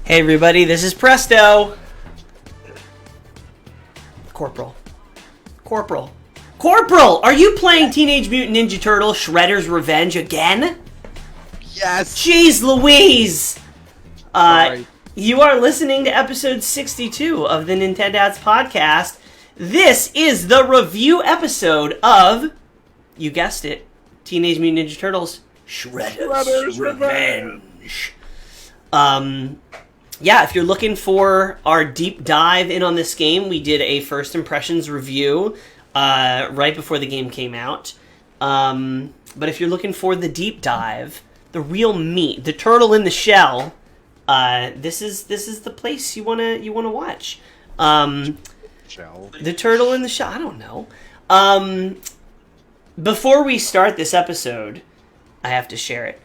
Hey everybody, this is Presto. Corporal. Are you playing Teenage Mutant Ninja Turtles Shredder's Revenge again? Yes! Jeez Louise! Sorry. You are listening to episode 62 of the Nintendads Podcast. This is the review episode of, you guessed it, Teenage Mutant Ninja Turtles Shredder's Revenge. Yeah, if you're looking for our deep dive in on this game, we did a first impressions review right before the game came out. But if you're looking for the deep dive, the real meat, the turtle in the shell, this is the place you wanna watch. Shell. The turtle in the shell. I don't know. Before we start this episode, I have to share it.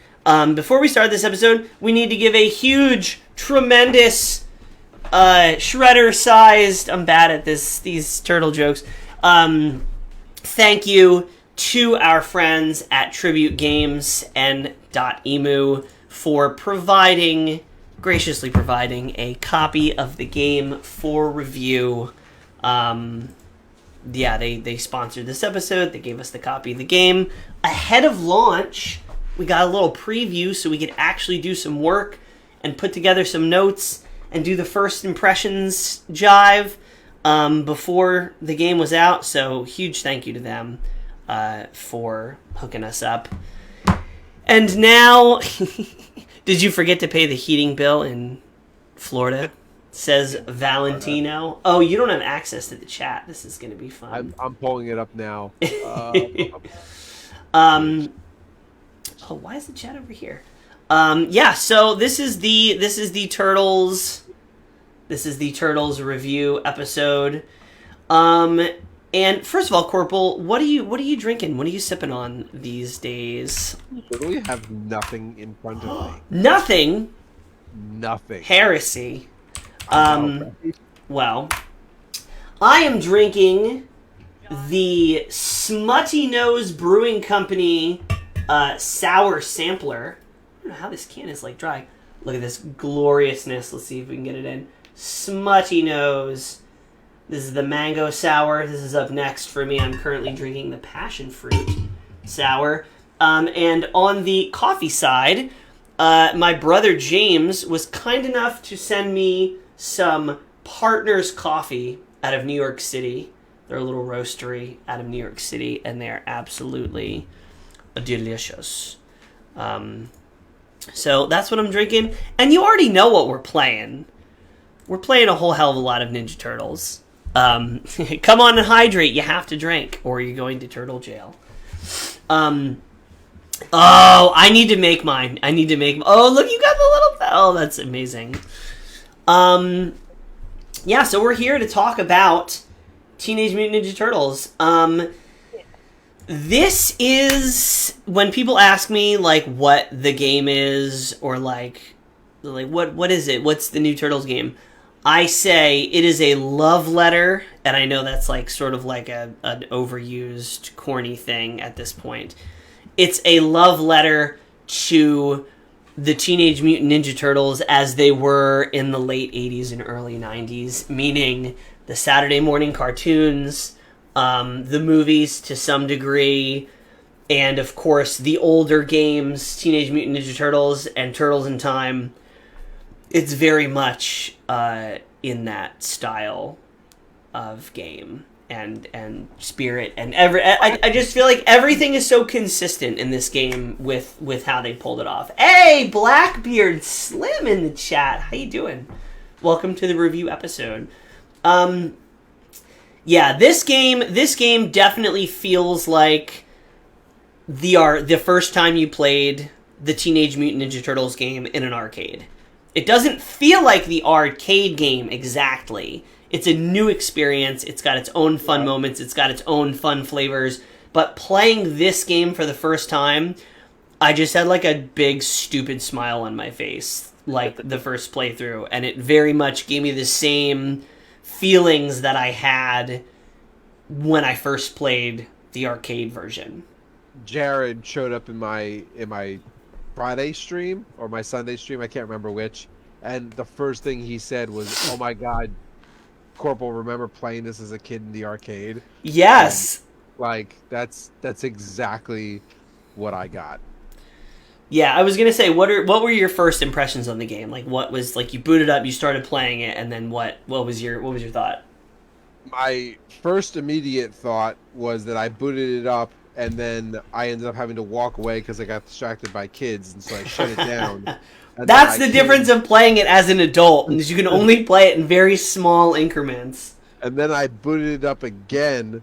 Before we start this episode, we need to give a huge, tremendous, Shredder-sized, I'm bad at these turtle jokes, thank you to our friends at Tribute Games and .emu for graciously providing a copy of the game for review. Yeah, they sponsored this episode. They gave us the copy of the game ahead of launch. We got a little preview so we could actually do some work and put together some notes and do the first impressions jive before the game was out. So huge thank you to them for hooking us up. And now, did you forget to pay the heating bill in Florida? Says Valentino. Oh, you don't have access to the chat. This is going to be fun. I'm pulling it up now. Oh, why is the chat over here? Yeah, so this is the Turtles. This is the Turtles review episode. And first of all, Corporal, what are you drinking? What are you sipping on these days? Literally have nothing in front of me. Nothing. Nothing. Heresy. Well, I am drinking the Smutty Nose Brewing Company sour sampler. I don't know how this can is like dry. Look at this gloriousness. Let's see if we can get it in. Smutty Nose. This is the mango sour. This is up next for me. I'm currently drinking the passion fruit sour. And on the coffee side, my brother James was kind enough to send me some Partners coffee out of New York City. They're a little roastery out of New York City, and they're absolutely delicious. So that's what I'm drinking. And you already know what we're playing. We're playing a whole hell of a lot of Ninja Turtles. Come on and hydrate. You have to drink, or you're going to turtle jail. Oh, I need to make mine. Oh, look, you got the little... Oh, that's amazing. Yeah, so we're here to talk about Teenage Mutant Ninja Turtles. This is when people ask me like what the game is, or like what is it? What's the new Turtles game? I say it is a love letter, and I know that's like sort of like an overused, corny thing at this point. It's a love letter to the Teenage Mutant Ninja Turtles as they were in the late 80s and early 90s, meaning the Saturday morning cartoons, the movies to some degree, and of course the older games, Teenage Mutant Ninja Turtles and Turtles in Time. It's very much in that style of game and spirit, and I just feel like everything is so consistent in this game with how they pulled it off. Hey, Blackbeard Slim in the chat, how you doing? Welcome to the review episode. Yeah, this game definitely feels like the first time you played the Teenage Mutant Ninja Turtles game in an arcade. It doesn't feel like the arcade game exactly. It's a new experience. It's got its own fun moments. It's got its own fun flavors. But playing this game for the first time, I just had like a big stupid smile on my face, like the first playthrough, and it very much gave me the same feelings that I had when I first played the arcade version. Jared showed up in my Friday stream or my Sunday stream, I can't remember which, and the first thing he said was, "Oh my God, Corporal, remember playing this as a kid in the arcade?" And Yes. like that's exactly what I got. Yeah, I was gonna say, what were your first impressions on the game? Like, what was like you booted up, you started playing it, and then what was your thought? My first immediate thought was that I booted it up, and then I ended up having to walk away because I got distracted by kids, and so I shut it down. And then That's I the came, difference of playing it as an adult, is you can only play it in very small increments. and then I booted it up again,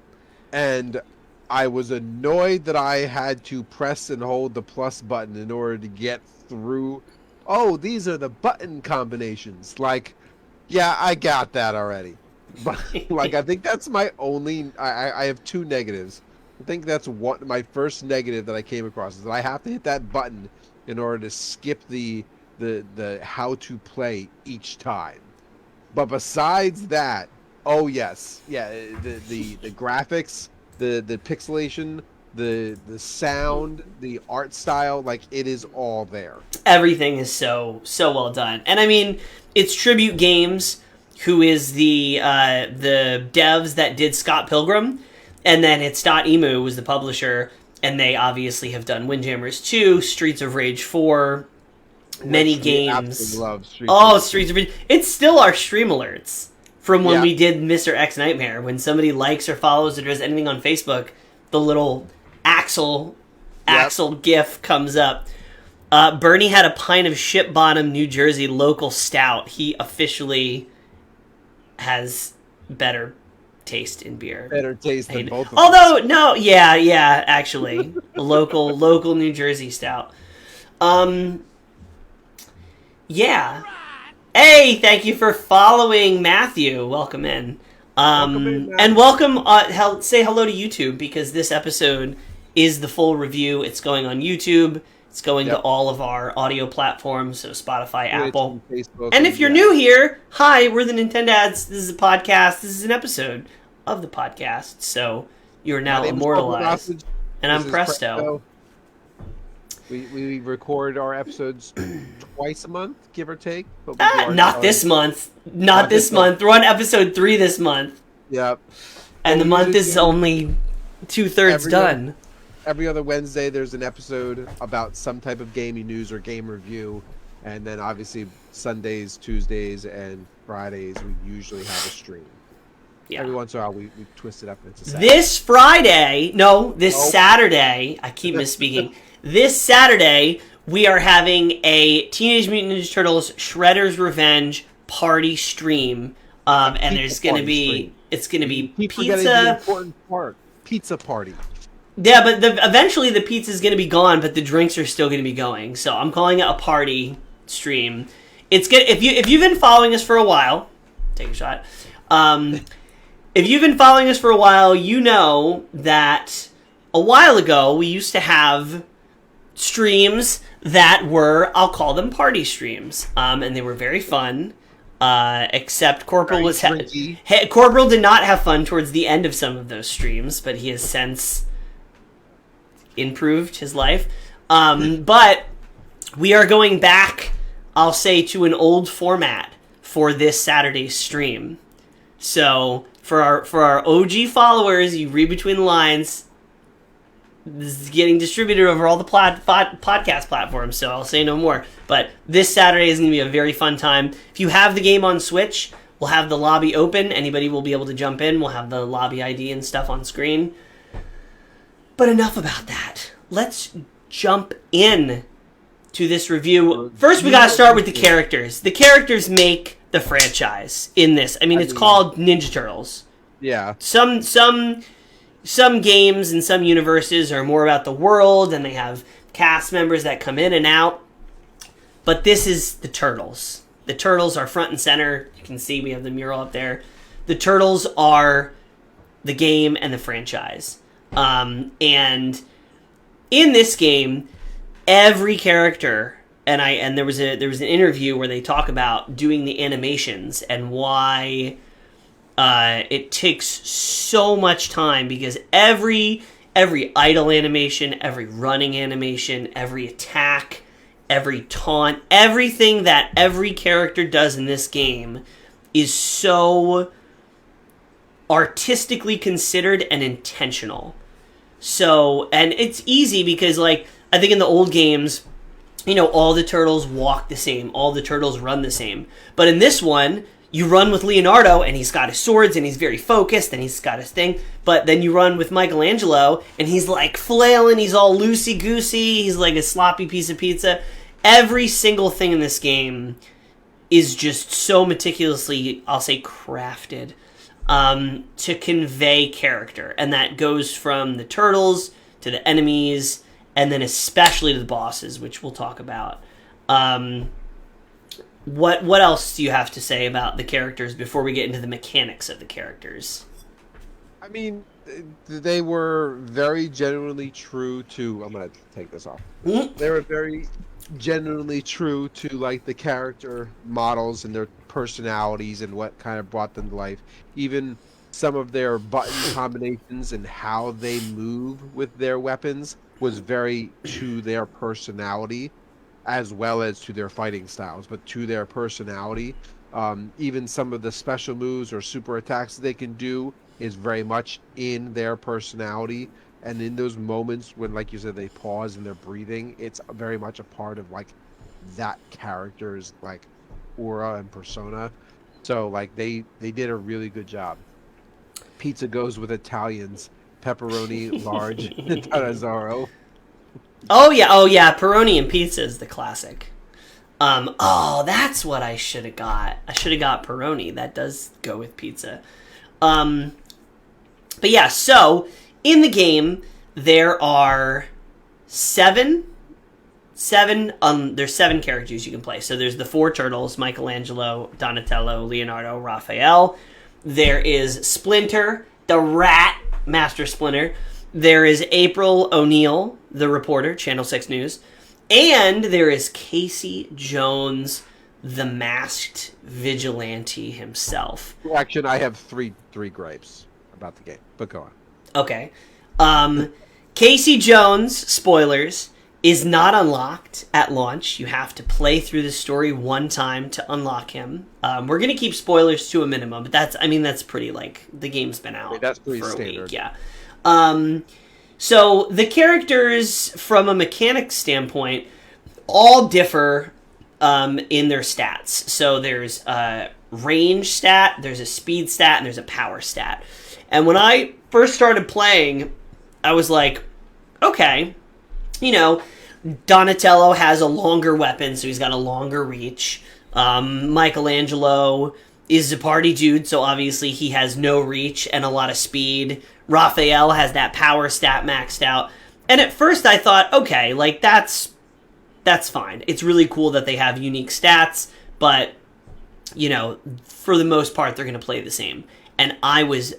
and I was annoyed that I had to press and hold the plus button in order to get through. Oh, these are the button combinations. Like, yeah, I got that already. But like, I think that's my only. I have two negatives. I think that's my first negative that I came across is that I have to hit that button in order to skip the how to play each time. But besides that, oh yes, yeah, the graphics, the pixelation, the sound, the art style, like it is all there. Everything is so well done, and I mean, it's Tribute Games, who is the devs that did Scott Pilgrim, and then it's Emu was the publisher, and they obviously have done Windjammers 2, Streets of Rage 4, many games. Love Streets of Rage. It's still our stream alerts from when we did Mr. X Nightmare. When somebody likes or follows or does anything on Facebook, the little Axel gif comes up. Bernie had a pint of Ship Bottom, New Jersey local stout. He officially has better taste in beer. Better taste than both of them. Although, no, yeah, actually. local New Jersey stout. Yeah. Hey, thank you for following Matthew. Welcome in. Welcome in, and welcome, say hello to YouTube, because this episode is the full review. It's going on YouTube. It's going to all of our audio platforms, so Spotify, Apple. Facebook, and if you're new here, hi, we're the Nintendads. This is a podcast. This is an episode of the podcast. So you're now immortalized. And I'm Presto. We record our episodes twice a month, give or take. But not this month. Not this month. We're on episode 3 this month. Yep. And the month is only 2/3 done. Every other Wednesday, there's an episode about some type of gaming news or game review. And then obviously Sundays, Tuesdays, and Fridays, we usually have a stream. Yeah. Every once in a while, we twist it up into Saturday. This Saturday, I keep misspeaking. This Saturday, we are having a Teenage Mutant Ninja Turtles Shredder's Revenge party stream. And there's going to be, it's going to be pizza. The important part, pizza party. Yeah, but eventually the pizza is going to be gone, but the drinks are still going to be going. So I'm calling it a party stream. It's good. If you've been following us for a while, take a shot. If you've been following us for a while, you know that a while ago we used to have streams that were, I'll call them party streams, and they were very fun. Except Corporal Corporal did not have fun towards the end of some of those streams, but he has since improved his life. But we are going back, I'll say, to an old format for this Saturday's stream. So for our OG followers, you read between the lines. This is getting distributed over all the podcast platforms, so I'll say no more. But this Saturday is going to be a very fun time. If you have the game on Switch, we'll have the lobby open. Anybody will be able to jump in. We'll have the lobby ID and stuff on screen. But enough about that. Let's jump in to this review. First, we got to start with the characters. The characters make the franchise in this. I mean, it's called Ninja Turtles. Yeah. Some games and some universes are more about the world, and they have cast members that come in and out. But this is the Turtles. The Turtles are front and center. You can see we have the mural up there. The Turtles are the game and the franchise. And in this game, every character, and there was an interview where they talk about doing the animations and why it takes so much time, because every idle animation, every running animation, every attack, every taunt, everything that every character does in this game is so artistically considered and intentional. So, and it's easy because, like, I think in the old games, you know, all the turtles walk the same, all the turtles run the same. But in this one, you run with Leonardo, and he's got his swords, and he's very focused, and he's got his thing. But then you run with Michelangelo, and he's, like, flailing, he's all loosey-goosey, he's like a sloppy piece of pizza. Every single thing in this game is just so meticulously, I'll say, crafted to convey character. And that goes from the turtles to the enemies, and then especially to the bosses, which we'll talk about. What else do you have to say about the characters before we get into the mechanics of the characters? I mean, they were very genuinely true to... I'm going to take this off. Mm-hmm. They were very genuinely true to, like, the character models and their personalities and what kind of brought them to life. Even some of their button combinations and how they move with their weapons was very to their personality, as well as to their fighting styles, but to their personality. Even some of the special moves or super attacks they can do is very much in their personality. And in those moments when, like you said, they pause and they're breathing, it's very much a part of, like, that character's, like, aura and persona. So, like, they did a really good job. Pizza goes with Italians. Pepperoni, large, Tarazzaro. Oh yeah, pepperoni and pizza is the classic. That's what I should have got. I should have got pepperoni. That does go with pizza. But yeah, so in the game there are seven. There's 7 characters you can play. So there's the 4 turtles: Michelangelo, Donatello, Leonardo, Raphael. There is Splinter, the rat, Master Splinter. There is April O'Neil, the reporter, Channel 6 News. And there is Casey Jones, the masked vigilante himself. Actually, I have three gripes about the game, but go on. Okay. Casey Jones, spoilers, is not unlocked at launch. You have to play through the story one time to unlock him. We're going to keep spoilers to a minimum, but that's pretty, like, the game's been out that's pretty for a standard. week. Yeah. So the characters, from a mechanics standpoint, all differ in their stats. So there's a range stat, there's a speed stat, and there's a power stat. And when I first started playing, I was like, okay, you know, Donatello has a longer weapon, so he's got a longer reach. Michelangelo is a party dude, so obviously he has no reach and a lot of speed. Raphael has that power stat maxed out. And at first I thought, okay, like, that's fine. It's really cool that they have unique stats, but, you know, for the most part, they're going to play the same. And I was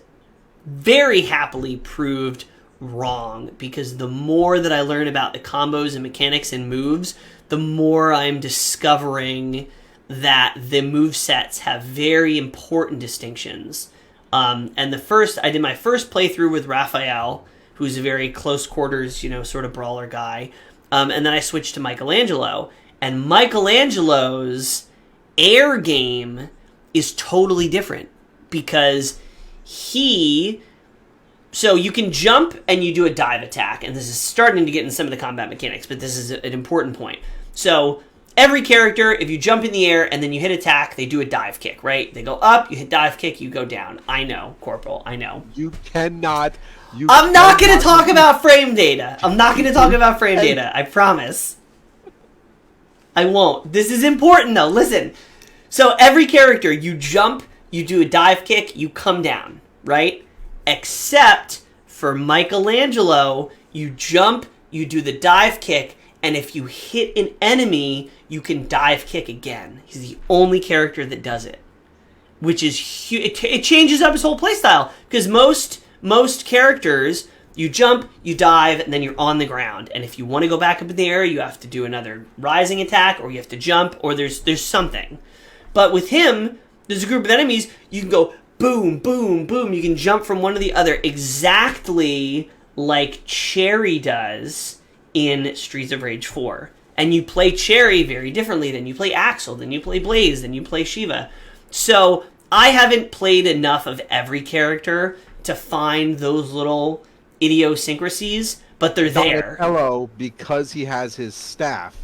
very happily proved wrong, because the more that I learn about the combos and mechanics and moves, the more I'm discovering that the movesets have very important distinctions. And I did my first playthrough with Raphael, who's a very close quarters, you know, sort of brawler guy. And then I switched to Michelangelo. And Michelangelo's air game is totally different, because so you can jump and you do a dive attack. And this is starting to get in some of the combat mechanics, but this is an important point. So every character, if you jump in the air and then you hit attack, they do a dive kick, right? They go up, you hit dive kick, you go down. I know, Corporal, I know. I'm not going to talk about frame data. I promise. I won't. This is important, though. Listen. So every character, you jump, you do a dive kick, you come down, right? Except for Michelangelo, you jump, you do the dive kick, and if you hit an enemy, you can dive kick again. He's the only character that does it, which is huge. It changes up his whole playstyle, because most characters, you jump, you dive, and then you're on the ground. And if you want to go back up in the air, you have to do another rising attack, or you have to jump, or there's something. But with him, there's a group of enemies, you can go boom, boom, boom. You can jump from one to the other, exactly like Cherry does in Streets of Rage 4. And you play Cherry very differently. Then you play Axel. Then you play Blaze. Then you play Shiva. So I haven't played enough of every character to find those little idiosyncrasies, but they're there. Donatello, because he has his staff,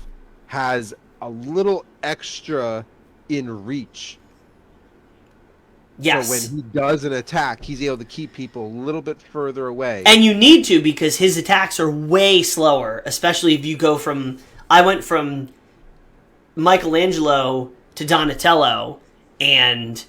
has a little extra in reach. Yes. So when he does an attack, he's able to keep people a little bit further away. And you need to, because his attacks are way slower, especially if you go from... I went from Michelangelo to Donatello, and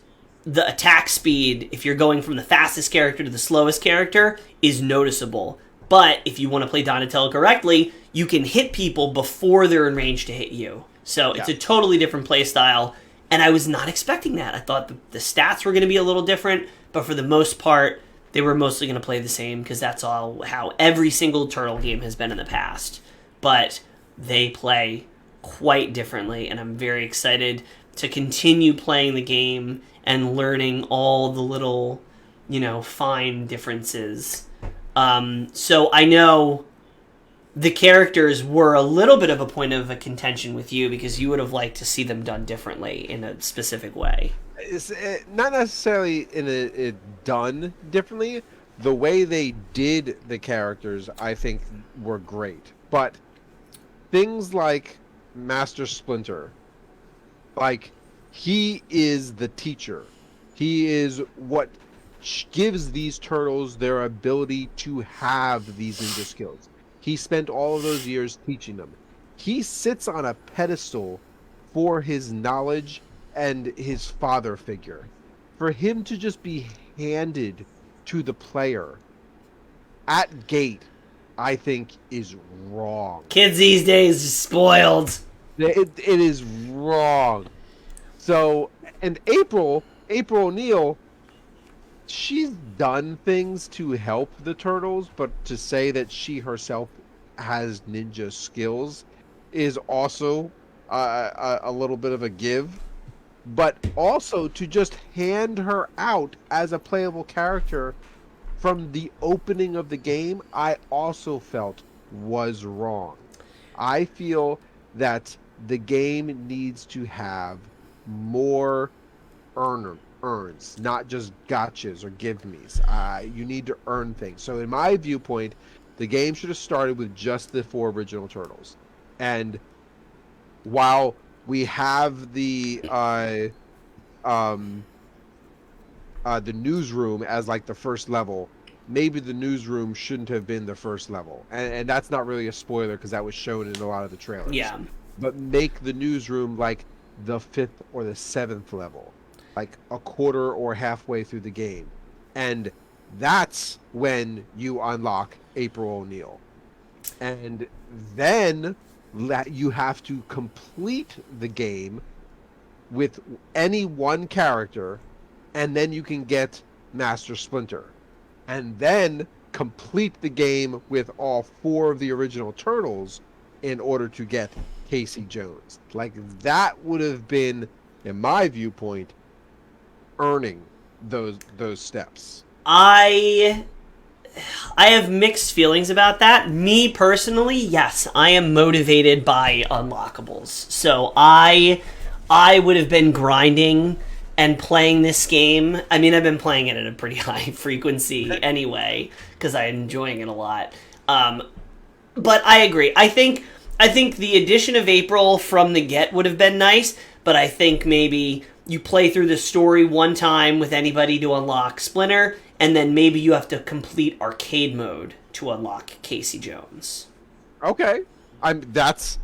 the attack speed, if you're going from the fastest character to the slowest character, is noticeable. But if you want to play Donatello correctly, you can hit people before they're in range to hit you. So it's a totally different play style, and I was not expecting that. I thought the stats were going to be a little different, but for the most part, they were mostly going to play the same, because that's all how every single Turtle game has been in the past. But they play quite differently, and I'm very excited to continue playing the game and learning all the little, fine differences. So I know the characters were a little bit of a point of a contention with you, because you would have liked to see them done differently in a specific way. It's not necessarily in it done differently. The way they did the characters, I think, were great. But things like Master Splinter, like, he is the teacher. He is what gives these turtles their ability to have these ninja skills. He spent all of those years teaching them. He sits on a pedestal for his knowledge and his father figure. For him to just be handed to the player at gate, I think, is wrong. Kids these days are spoiled. It is wrong. So, and April O'Neil, she's done things to help the turtles, but to say that she herself has ninja skills is also a little bit of a give. But also to just hand her out as a playable character from the opening of the game, I also felt was wrong. I feel that the game needs to have more earns, not just gotchas or give me's. You need to earn things. So in my viewpoint, the game should have started with just the 4 original turtles. And while we have the newsroom as like the first level, maybe the newsroom shouldn't have been the first level. And that's not really a spoiler, because that was shown in a lot of the trailers. Yeah. But make the newsroom like the 5th or the 7th level, like a quarter or halfway through the game. And that's when you unlock April O'Neil. And then you have to complete the game with any one character, and then you can get Master Splinter. And then complete the game with all 4 of the original turtles in order to get Casey Jones. Like, that would have been, in my viewpoint, earning those steps. I have mixed feelings about that. Me personally, yes, I am motivated by unlockables. So I would have been grinding and playing this game. I mean, I've been playing it at a pretty high frequency anyway, because I'm enjoying it a lot. But I agree. I think the addition of April from the get would have been nice, but I think maybe you play through the story one time with anybody to unlock Splinter, and then maybe you have to complete arcade mode to unlock Casey Jones. Okay. That's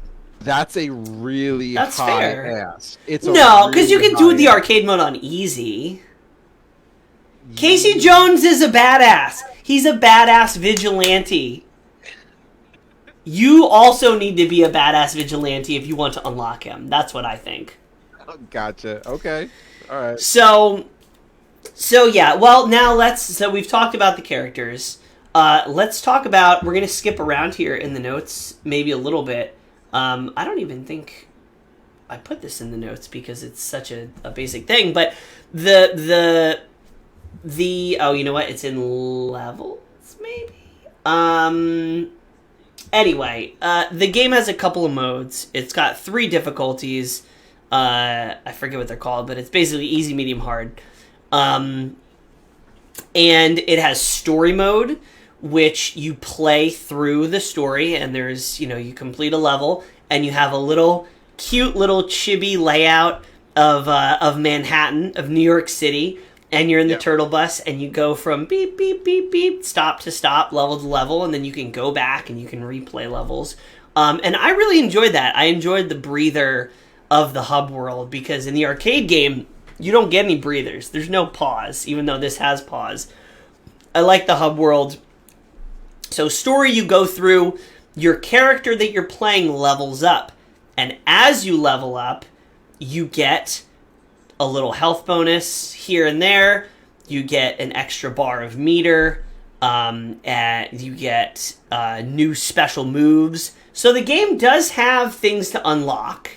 a really That's high fair. ask. It's No, because you can do the arcade mode on easy. Casey Jones is a badass. He's a badass vigilante. You also need to be a badass vigilante if you want to unlock him. That's what I think. Oh, gotcha. Okay. All right. So yeah. Well, now so we've talked about the characters. Let's talk about, we're going to skip around here in the notes maybe a little bit. I don't even think I put this in the notes because it's such a basic thing, but the oh, you know what? It's in levels, maybe? Anyway, the game has a couple of modes. It's got 3 difficulties. I forget what they're called, but it's basically easy, medium, hard. And it has story mode, which you play through the story, and there's, you complete a level, and you have a little cute little chibi layout of Manhattan, of New York City, and you're in the turtle bus, and you go from beep, beep, beep, beep, stop to stop, level to level, and then you can go back and you can replay levels. And I really enjoyed that. I enjoyed the breather of the hub world, because in the arcade game, you don't get any breathers. There's no pause, even though this has pause. I like the hub world. So story, you go through, your character that you're playing levels up. And as you level up, you get a little health bonus here and there. You get an extra bar of meter. And you get new special moves. So the game does have things to unlock,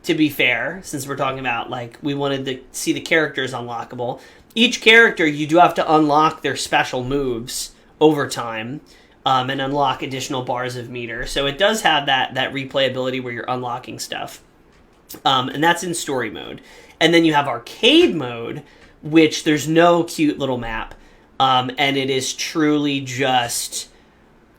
to be fair, since we're talking about, we wanted to see the characters unlockable. Each character, you do have to unlock their special moves over time, and unlock additional bars of meter. So it does have that replayability where you're unlocking stuff. And that's in story mode. And then you have arcade mode, which there's no cute little map. And it is truly just,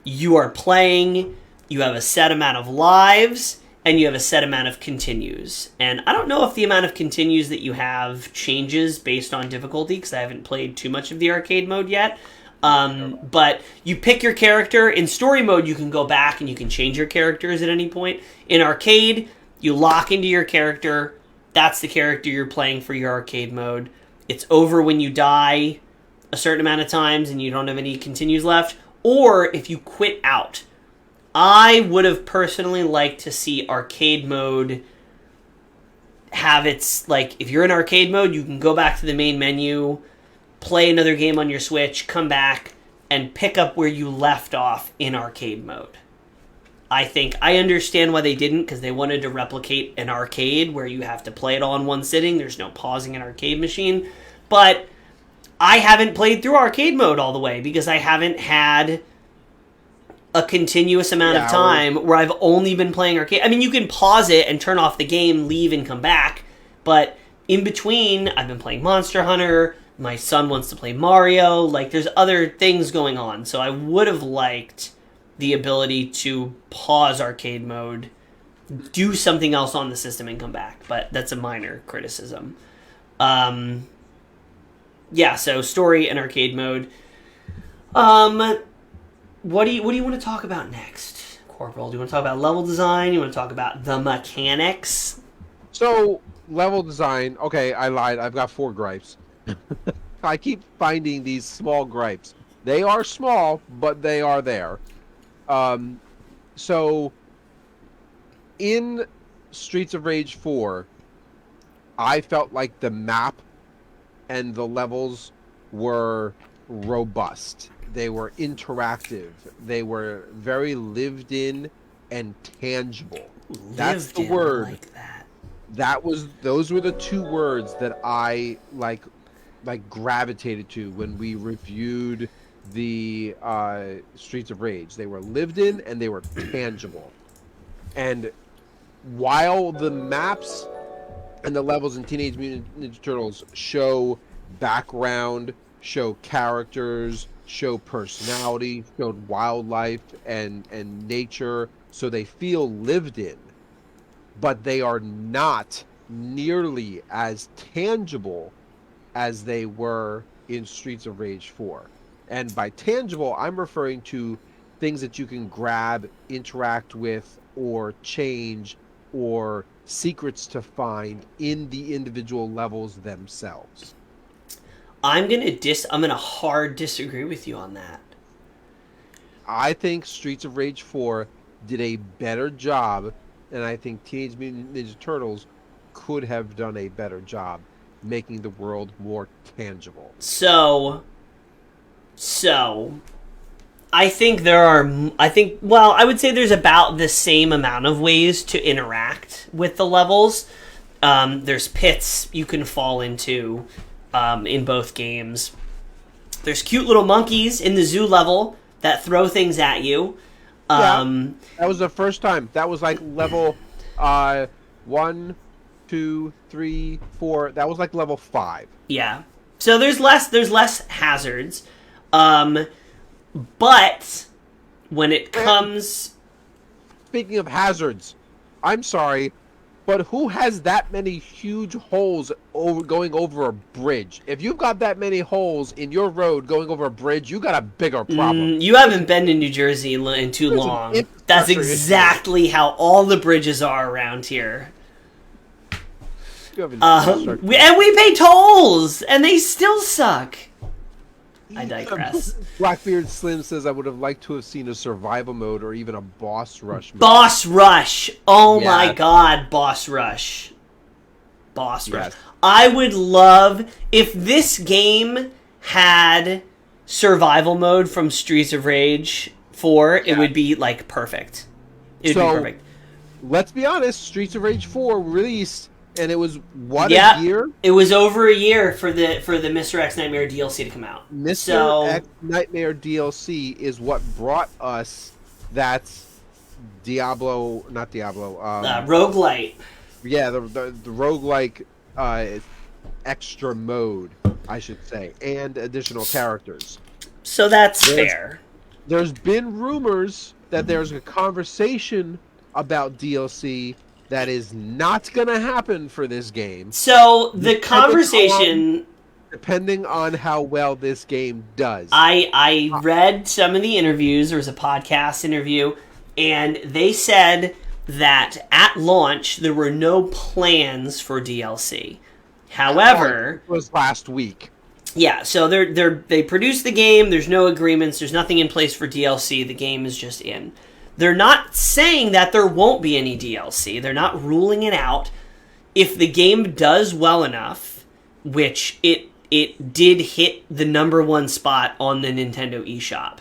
you are playing, you have a set amount of lives, and you have a set amount of continues. And I don't know if the amount of continues that you have changes based on difficulty, because I haven't played too much of the arcade mode yet. But you pick your character. In story mode, you can go back and you can change your characters at any point. In arcade, you lock into your character. That's the character you're playing for your arcade mode. It's over when you die a certain amount of times and you don't have any continues left, or if you quit out. I would have personally liked to see arcade mode have its, if you're in arcade mode, you can go back to the main menu, play another game on your Switch, come back, and pick up where you left off in arcade mode. I understand why they didn't, because they wanted to replicate an arcade where you have to play it all in one sitting. There's no pausing an arcade machine. But I haven't played through arcade mode all the way, because I haven't had a continuous amount of time where I've only been playing arcade. I mean, you can pause it and turn off the game, leave, and come back. But in between, I've been playing Monster Hunter. My son wants to play Mario. There's other things going on. So I would have liked the ability to pause arcade mode, do something else on the system, and come back. But that's a minor criticism. So story and arcade mode. What do you want to talk about next, Corporal? Do you want to talk about level design? You want to talk about the mechanics? So, level design, okay, I lied. I've got 4 gripes. I keep finding these small gripes. They are small, but they are there. So, in Streets of Rage 4, I felt like the map and the levels were robust. They were interactive. They were very lived in and tangible. That's the word. I like that. Those were the 2 words that I gravitated to when we reviewed the Streets of Rage. They were lived in and they were tangible. And while the maps and the levels in Teenage Mutant Ninja Turtles show background, show characters, show personality, show wildlife and nature, so they feel lived in, but they are not nearly as tangible as they were in Streets of Rage 4. And by tangible, I'm referring to things that you can grab, interact with, or change, or secrets to find in the individual levels themselves. I'm gonna hard disagree with you on that. I think Streets of Rage 4 did a better job, and I think Teenage Mutant Ninja Turtles could have done a better job making the world more tangible. So I think I would say there's about the same amount of ways to interact with the levels. There's pits you can fall into in both games. There's cute little monkeys in the zoo level that throw things at you. That was the first time. That was like level 1, 2, 3, 4. That was like level 5. Yeah. So there's less hazards. But when it comes... Speaking of hazards, I'm sorry, but who has that many huge holes going over a bridge? If you've got that many holes in your road going over a bridge, you got a bigger problem. You haven't been to New Jersey in too long. That's exactly how all the bridges are around here. And we pay tolls, and they still suck. I digress. Blackbeard Slim says, I would have liked to have seen a survival mode or even a boss rush mode. Boss rush! Oh my god, boss rush. Boss rush. I would love if this game had survival mode from Streets of Rage 4, it would be like perfect. It would be perfect. Let's be honest, Streets of Rage 4 released, and it was a year? It was over a year for the Mr. X Nightmare DLC to come out. Mr. X Nightmare DLC is what brought us that Diablo, not Diablo. Roguelite. Yeah, the roguelike extra mode, I should say, and additional characters. So that's fair. There's been rumors that there's a conversation about DLC that is not going to happen for this game. So the conversation... Depending on how well this game does. I read some of the interviews. There was a podcast interview, and they said that at launch there were no plans for DLC. However... It was last week. Yeah, so they produced the game. There's no agreements. There's nothing in place for DLC. The game is just in. They're not saying that there won't be any DLC. They're not ruling it out. If the game does well enough, which it did hit the #1 spot on the Nintendo eShop.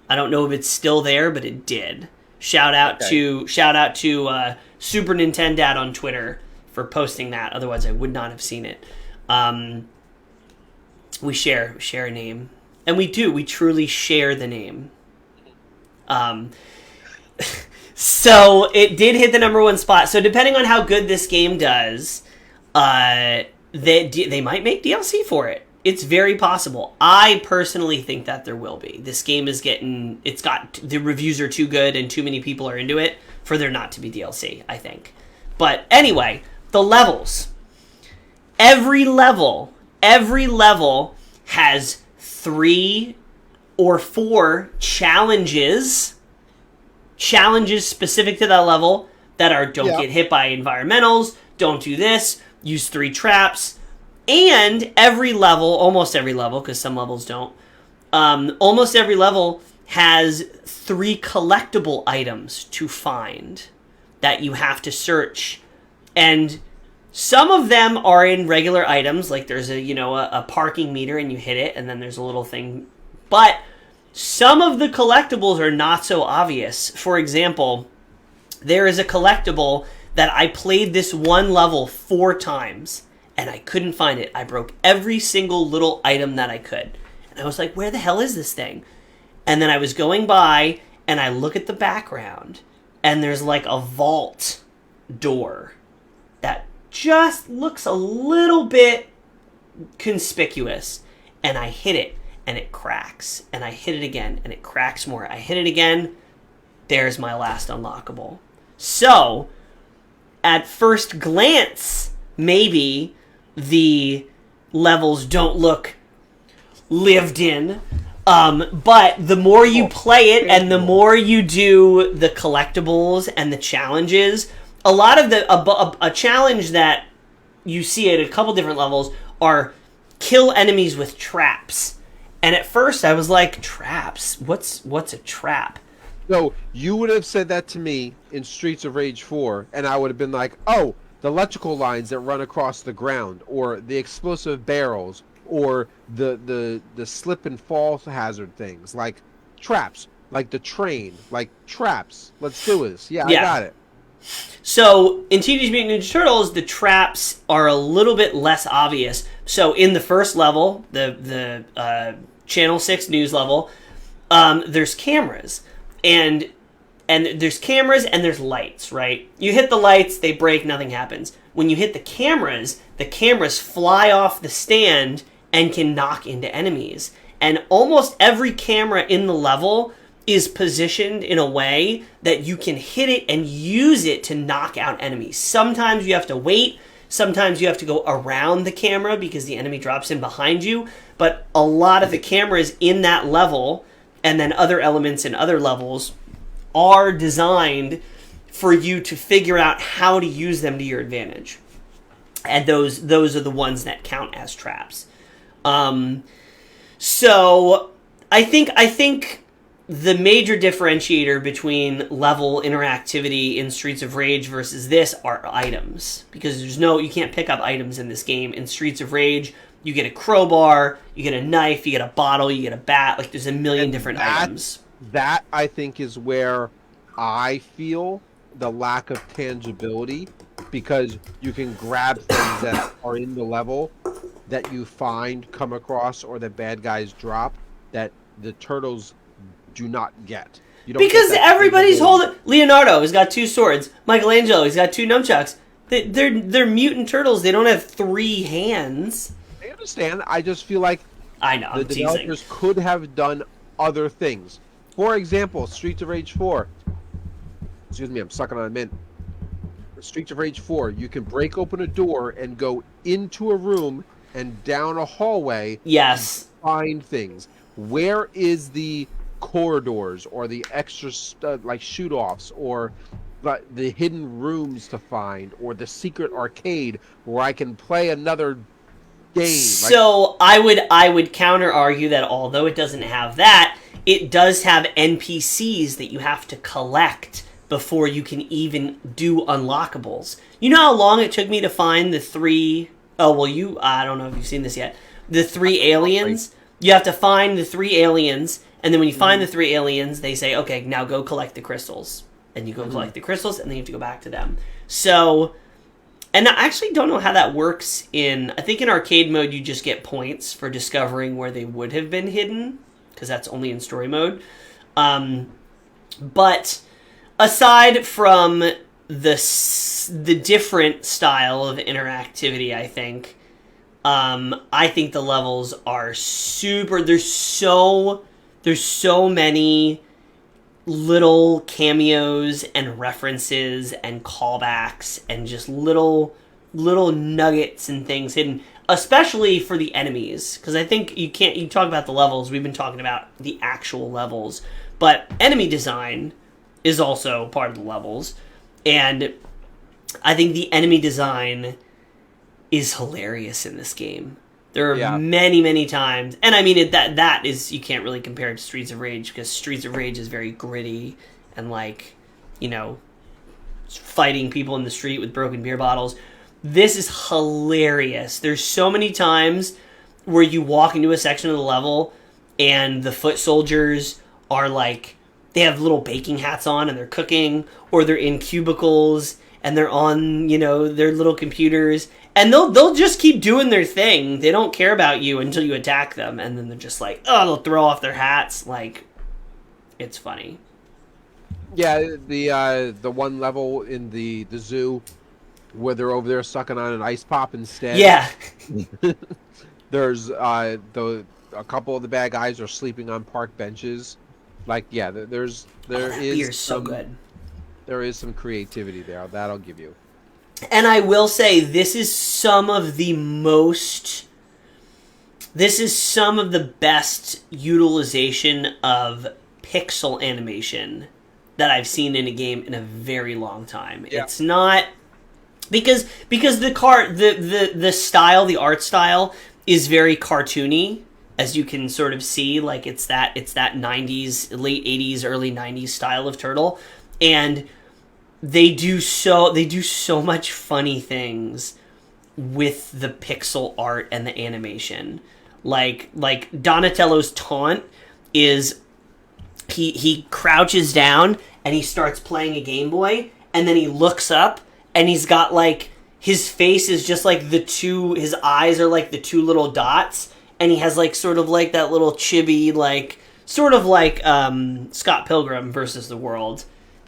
I don't know if it's still there, but it did. Shout out to Super Nintendad on Twitter for posting that. Otherwise, I would not have seen it. We share a name, and we do. We truly share the name. So it did hit the #1 spot. So depending on how good this game does, they might make DLC for it. It's very possible. I personally think that there will be. This game is the reviews are too good and too many people are into it for there not to be DLC, I think. But anyway, the levels. Every level has 3 or 4 challenges specific to that level that are don't get hit by environmentals, don't do this, use 3 traps, and almost every level, because some levels don't, almost every level has 3 collectible items to find that you have to search. And some of them are in regular items, like there's a parking meter and you hit it, and then there's a little thing. But some of the collectibles are not so obvious. For example, there is a collectible that I played this one level 4 times, and I couldn't find it. I broke every single little item that I could. And I was like, where the hell is this thing? And then I was going by, and I look at the background, and there's like a vault door that just looks a little bit conspicuous. And I hit it, and it cracks. And I hit it again, and it cracks more. I hit it again. There's my last unlockable. So, at first glance, maybe the levels don't look lived in. But the more you play it and the more you do the collectibles and the challenges, a lot of a challenge that you see at a couple different levels are kill enemies with traps. And at first I was like, traps? What's a trap? No, you would have said that to me in Streets of Rage 4, and I would have been like, oh, the electrical lines that run across the ground, or the explosive barrels, or the slip and fall hazard things, like traps, like the train, like traps. Let's do this. Yeah, I got it. So, in Teenage Mutant Ninja Turtles, the traps are a little bit less obvious. So, in the first level, the Channel 6 news level, there's cameras. And and there's cameras and there's lights, right? You hit the lights, they break, nothing happens. When you hit the cameras fly off the stand and can knock into enemies. And almost every camera in the level is positioned in a way that you can hit it and use it to knock out enemies. Sometimes you have to wait. Sometimes you have to go around the camera because the enemy drops in behind you. But a lot of the cameras in that level, and then other elements in other levels, are designed for you to figure out how to use them to your advantage. And those are the ones that count as traps. So I think the major differentiator between level interactivity in Streets of Rage versus this are items. Because you can't pick up items in this game. In Streets of Rage, you get a crowbar, you get a knife, you get a bottle, you get a bat. Like, there's a million different items. That, I think, is where I feel the lack of tangibility, because you can grab things that are in the level that you come across, or that bad guys drop, that the turtles do not get. Because everybody's holding... Leonardo has got 2 swords. Michelangelo, he's got 2 nunchucks. They're mutant turtles. They don't have 3 hands. I understand. I just feel like I know, the developers could have done other things. For example, Streets of Rage 4. Excuse me, I'm sucking on a mint. Streets of Rage 4, you can break open a door and go into a room and down a hallway. Yes. And find things. Where is the corridors or the extra like shoot-offs, or the hidden rooms to find, or the secret arcade where I can play another game? So I would counter argue that although it doesn't have that, it does have NPCs that you have to collect before you can even do unlockables. You know how long it took me to find the 3... Oh, well, I don't know if you've seen this yet. The 3 aliens. You have to find the 3 aliens, and then when you find the 3 aliens, they say, okay, now go collect the crystals. And you go collect the crystals, and then you have to go back to them. So... And I actually don't know how that works I think in arcade mode you just get points for discovering where they would have been hidden, because that's only in story mode. But aside from the different style of interactivity, I think the levels are super... There's so many little cameos and references and callbacks and just little nuggets and things hidden, especially for the enemies, because I think you talk about the levels, we've been talking about the actual levels, but enemy design is also part of the levels, and I think the enemy design is hilarious in this game. There are many, many times, and I mean that is, you can't really compare it to Streets of Rage, because Streets of Rage is very gritty and, like, fighting people in the street with broken beer bottles. This is hilarious. There's so many times where you walk into a section of the level and the foot soldiers are like, they have little baking hats on and they're cooking, or they're in cubicles and they're on, their little computers, and they'll just keep doing their thing. They don't care about you until you attack them, and then they're just like, they'll throw off their hats. Like, it's funny. Yeah, the one level in the zoo where they're over there sucking on an ice pop instead. Yeah. There's a couple of the bad guys are sleeping on park benches. Like, yeah, there is beer's so good. There is some creativity there. That I'll give you. And I will say, this is some of the best utilization of pixel animation that I've seen in a game in a very long time. Yeah. It's not because the style, the art style is very cartoony, as you can sort of see. Like, it's that 90s, late 80s, early 90s style of turtle, and they do so much funny things with the pixel art and the animation. Like Donatello's taunt is he crouches down and he starts playing a Game Boy, and then he looks up and he's got, like, his face is just like his eyes are like the 2 little dots, and he has, like, sort of like that little chibi, like, sort of like Scott Pilgrim versus the World.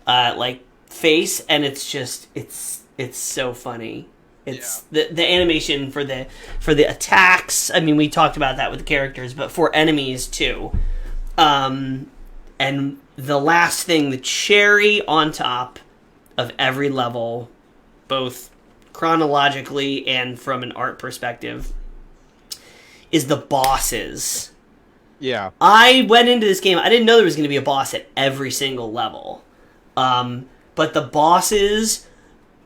like face, and it's just it's so funny. It's the animation for the attacks. I mean, we talked about that with the characters, but for enemies too. And the last thing, the cherry on top of every level, both chronologically and from an art perspective, is the bosses. Yeah. I went into this game, I didn't know there was going to be a boss at every single level. But the bosses,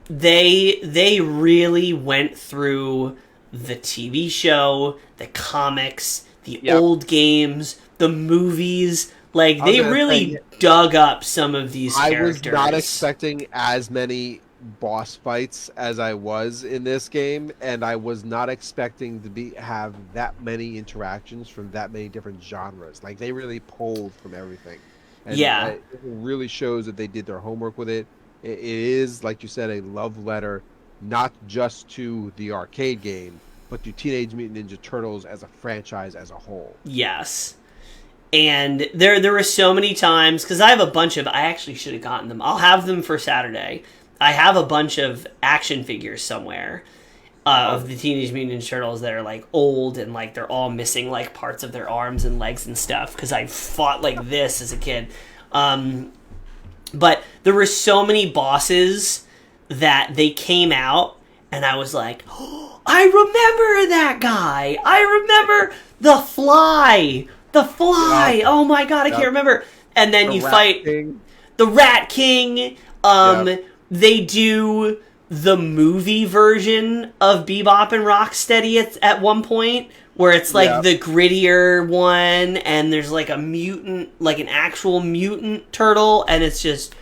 they really went through the TV show, the comics, the old games, the movies. Like, they really dug up some of these characters. I was not expecting as many boss fights as I was in this game, and I was not expecting to have that many interactions from that many different genres. Like, they really pulled from everything. And it really shows that they did their homework with it. It is, like you said, a love letter, not just to the arcade game, but to Teenage Mutant Ninja Turtles as a franchise as a whole. Yes. And there were so many times, because I have a bunch of, I actually should have gotten them. I'll have them for Saturday. I have a bunch of action figures somewhere of the Teenage Mutant Ninja Turtles that are like old and like they're all missing like parts of their arms and legs and stuff, because I fought like this as a kid. But there were so many bosses that they came out and I was like, oh, I remember that guy. I remember the Fly. The Fly. Yeah. Oh my god, I can't remember. And then you fight the Rat King. They do the movie version of Bebop and Rocksteady at one point, where it's like the grittier one, and there's like a mutant, like an actual mutant turtle, and it's just,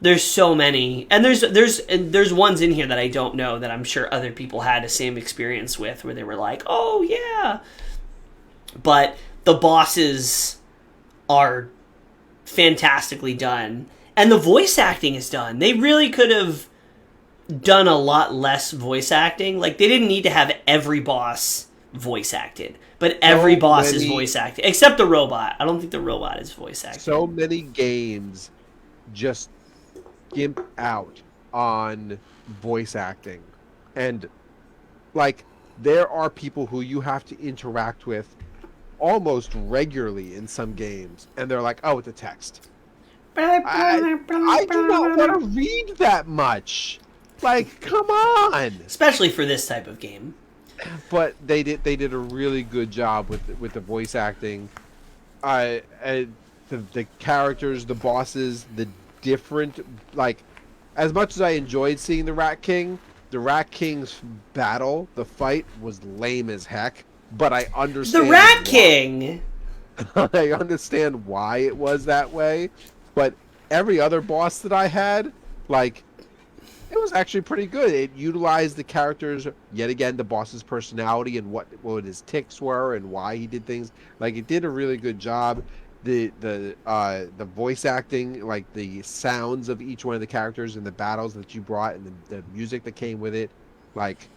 there's so many. And there's ones in here that I don't know that I'm sure other people had the same experience with, where they were like, oh yeah. But the bosses are fantastically done. And the voice acting is done. They really could have done a lot less voice acting. Like, they didn't need to have every boss voice acted. But every boss is voice acted. Except the robot. I don't think the robot is voice acted. So many games just gimp out on voice acting. And, like, there are people who you have to interact with almost regularly in some games. And they're like, oh, it's a text. I do not want to read that much. Like, come on. Especially for this type of game. But they did a really good job with the voice acting. The characters, the bosses, the different, like, as much as I enjoyed seeing the Rat King's battle, the fight was lame as heck. But I understand the Rat King. I understand why it was that way. But every other boss that I had, like, it was actually pretty good. It utilized the characters, yet again, the boss's personality and what his tics were and why he did things. Like, it did a really good job. The voice acting, like the sounds of each one of the characters and the battles that you brought and the music that came with it, like,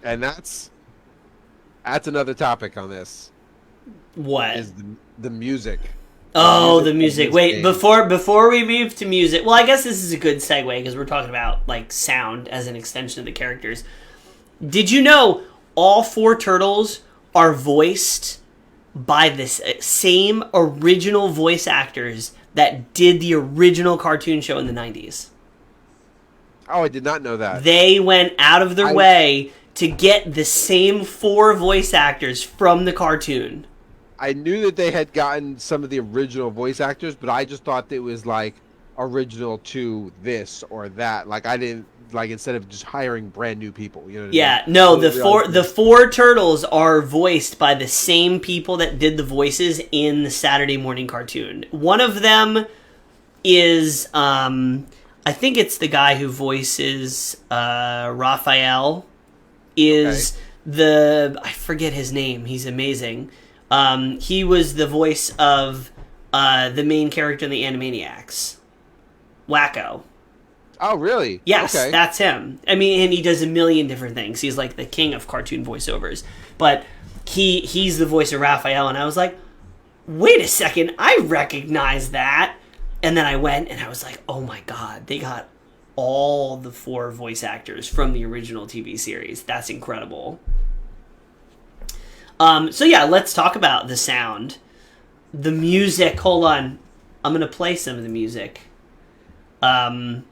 and that's another topic on this. What is the music? Oh, the music. Wait, before we move to music, well, I guess this is a good segue because we're talking about like sound as an extension of the characters. Did you know all 4 turtles are voiced by the same original voice actors that did the original cartoon show in the 90s? Oh, I did not know that. They went out of their way to get the same 4 voice actors from the cartoon. I knew that they had gotten some of the original voice actors, but I just thought it was like original to this or that. Like, I didn't, like, instead of just hiring brand new people, you know what I mean? No, the four turtles are voiced by the same people that did the voices in the Saturday morning cartoon. One of them is I think it's the guy who voices Raphael I forget his name. He's amazing. He was the voice of the main character in the Animaniacs, Wacko. Oh, really? Yes, okay. That's him. I mean, and he does a million different things. He's like the king of cartoon voiceovers. But he's the voice of Raphael, and I was like, wait a second, I recognize that. And then I went and I was like, oh my god, they got all the 4 voice actors from the original TV series. That's incredible. So yeah, let's talk about the sound. The music, hold on. I'm going to play some of the music. I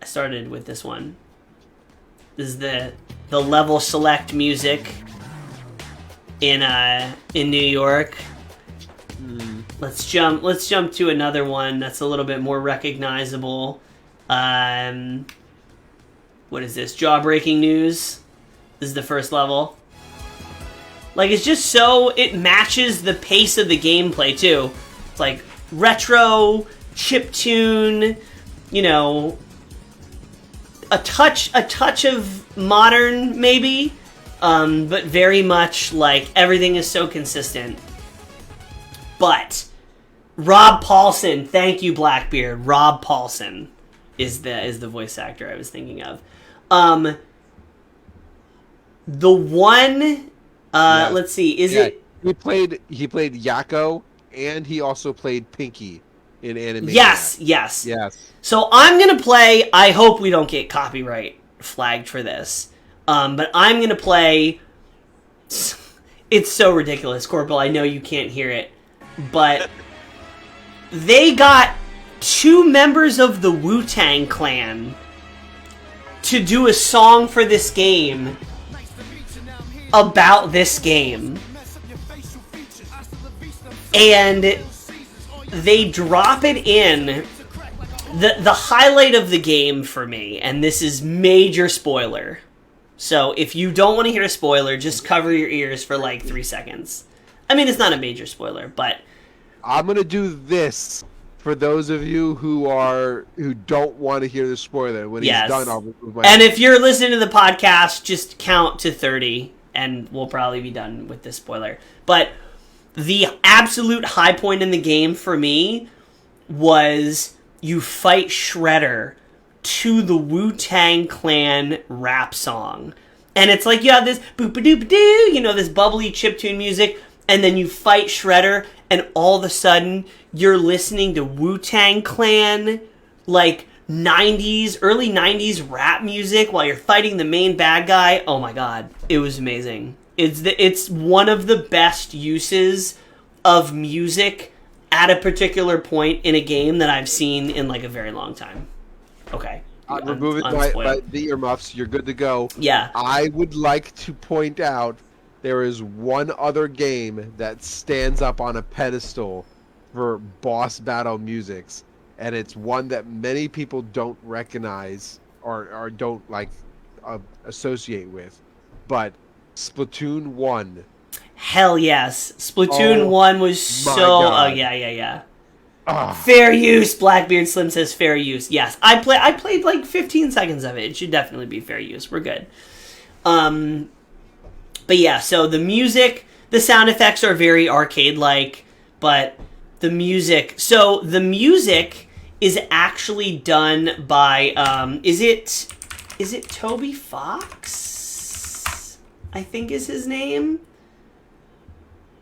started with this one. This is the level select music in New York. Let's jump to another one that's a little bit more recognizable. What is this? Jaw-breaking news. This is the first level. Like, it's just so... It matches the pace of the gameplay, too. It's like retro, chiptune, you know... A touch of modern, maybe. But very much, like, everything is so consistent. But... Rob Paulson, thank you, Blackbeard. Rob Paulson is the voice actor I was thinking of. The one... let's see. It? He played Yakko, and he also played Pinky in Animaniacs. Yes. So I'm gonna play. I hope we don't get copyright flagged for this. But I'm gonna play. It's so ridiculous, Corporal. I know you can't hear it, but they got 2 members of the Wu-Tang Clan to do a song for this game. About this game, and they drop it in the highlight of the game for me, and this is major spoiler, so if you don't want to hear a spoiler, just cover your ears for like 3 seconds. I mean, it's not a major spoiler, but I'm gonna do this for those of you who don't want to hear the spoiler. When he's done, I'll remove my... And if you're listening to the podcast, just count to 30 and we'll probably be done with this spoiler. But the absolute high point in the game for me was you fight Shredder to the Wu-Tang Clan rap song. And it's like you have this boop-a-doop-a-doo, you know, this bubbly chiptune music, and then you fight Shredder, and all of a sudden you're listening to Wu-Tang Clan, like, early 90s rap music while you're fighting the main bad guy. Oh my god, it was amazing. It's one of the best uses of music at a particular point in a game that I've seen in like a very long time. Okay. Remove it by the earmuffs. You're good to go. Yeah. I would like to point out there is one other game that stands up on a pedestal for boss battle musics. And it's one that many people don't recognize or don't like associate with, but Splatoon 1. Hell yes, Splatoon 1 was so. God. Oh yeah. Fair use. Blackbeard Slim says fair use. Yes, I played like 15 seconds of it. It should definitely be fair use. We're good. But yeah, so the music, the sound effects are very arcade-like, but the music. So the music is actually done by is it Toby Fox? I think is his name.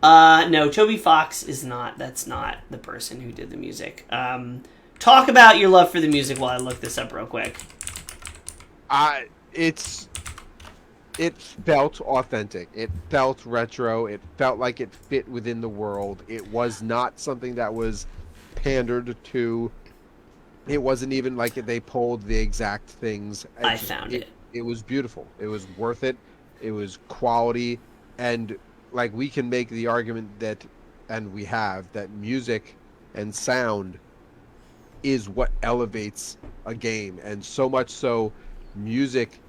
No, Toby Fox is not. That's not the person who did the music. Talk about your love for the music while I look this up real quick. It felt authentic. It felt retro. It felt like it fit within the world. It was not something that was pandered to. It wasn't even like they pulled the exact things. I found it. It was beautiful. It was worth it. It was quality. And like we can make the argument that, and we have, that music and sound is what elevates a game. And so much so, music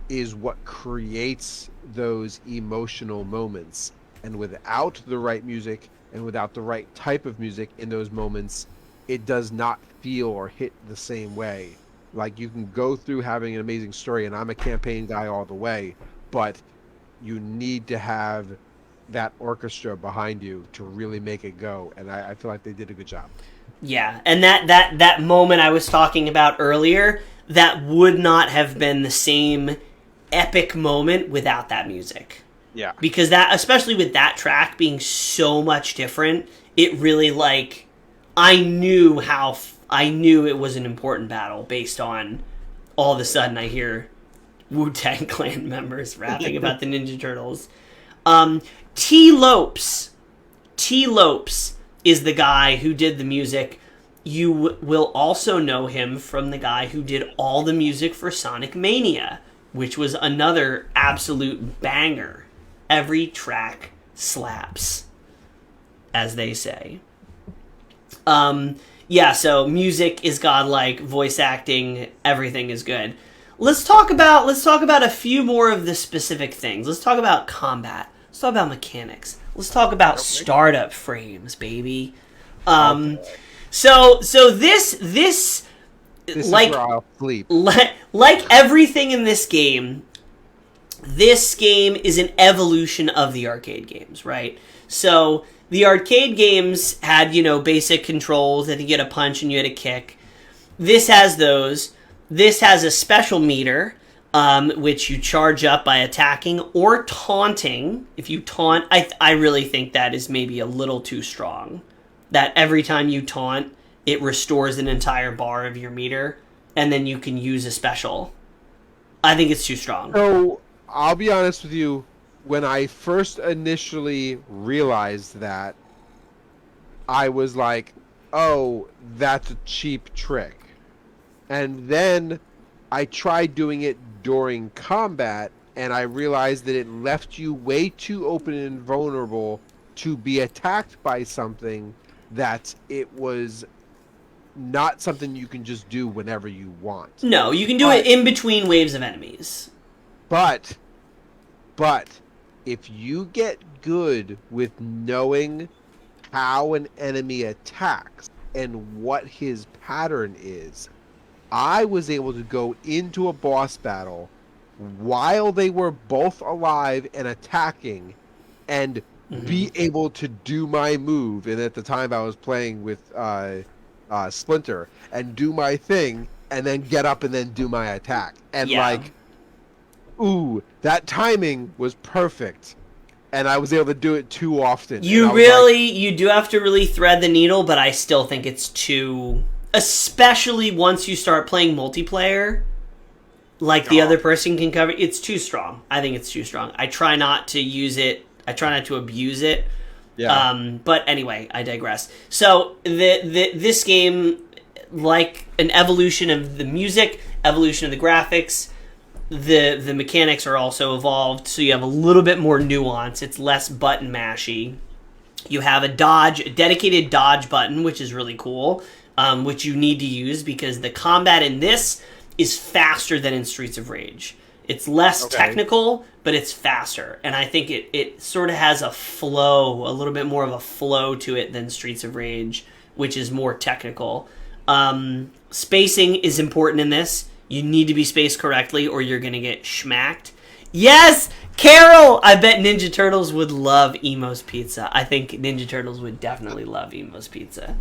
is what creates those emotional moments. And without the right music and without the right type of music in those moments, it does not feel or hit the same way. Like, you can go through having an amazing story, and I'm a campaign guy all the way, but you need to have that orchestra behind you to really make it go. And I feel like they did a good job. Yeah, and that moment I was talking about earlier, that would not have been the same epic moment without that music. Yeah. Because that, especially with that track being so much different, it really, like, I knew I knew it was an important battle based on all of a sudden I hear Wu-Tang Clan members rapping about the Ninja Turtles. T. Lopes is the guy who did the music. You will also know him from the guy who did all the music for Sonic Mania, which was another absolute banger. Every track slaps, as they say. Yeah, so music is godlike, voice acting, everything is good. Let's talk about a few more of the specific things. Let's talk about combat. Let's talk about mechanics. Let's talk about startup frames, baby. So this is like where I'll sleep. Like everything in this game is an evolution of the arcade games, right? So the arcade games had, basic controls that you get a punch and you had a kick. This has those. This has a special meter, which you charge up by attacking or taunting. If you taunt, I really think that is maybe a little too strong. That every time you taunt, it restores an entire bar of your meter, and then you can use a special. I think it's too strong. So, I'll be honest with you. When I first initially realized that, I was like, oh, that's a cheap trick. And then I tried doing it during combat, and I realized that it left you way too open and vulnerable to be attacked by something that it was not something you can just do whenever you want. No, you can do it in between waves of enemies. But if you get good with knowing how an enemy attacks and what his pattern is, I was able to go into a boss battle while they were both alive and attacking and be able to do my move. And at the time I was playing with Splinter, and do my thing and then get up and then do my attack. And ooh, that timing was perfect. And I was able to do it too often. You do have to really thread the needle, but I still think it's too... Especially once you start playing multiplayer, like the other person can cover, it's too strong. I think it's too strong. I try not to use it. I try not to abuse it. Yeah. But anyway, I digress. So this game, like an evolution of the music, evolution of the graphics, the mechanics are also evolved, so you have a little bit more nuance. It's less button mashy. You have a dedicated dodge button, which is really cool. Which you need to use because the combat in this is faster than in Streets of Rage. It's less technical, but it's faster. And I think it sort of has a flow, a little bit more of a flow to it than Streets of Rage, which is more technical. Spacing is important in this. You need to be spaced correctly or you're going to get schmacked. Yes! Carol! I bet Ninja Turtles would love Emo's Pizza. I think Ninja Turtles would definitely love Emo's Pizza.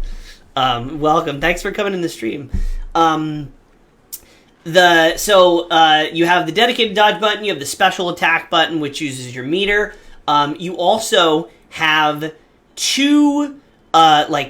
Welcome. Thanks for coming in the stream. You have the dedicated dodge button. You have the special attack button, which uses your meter. You also have two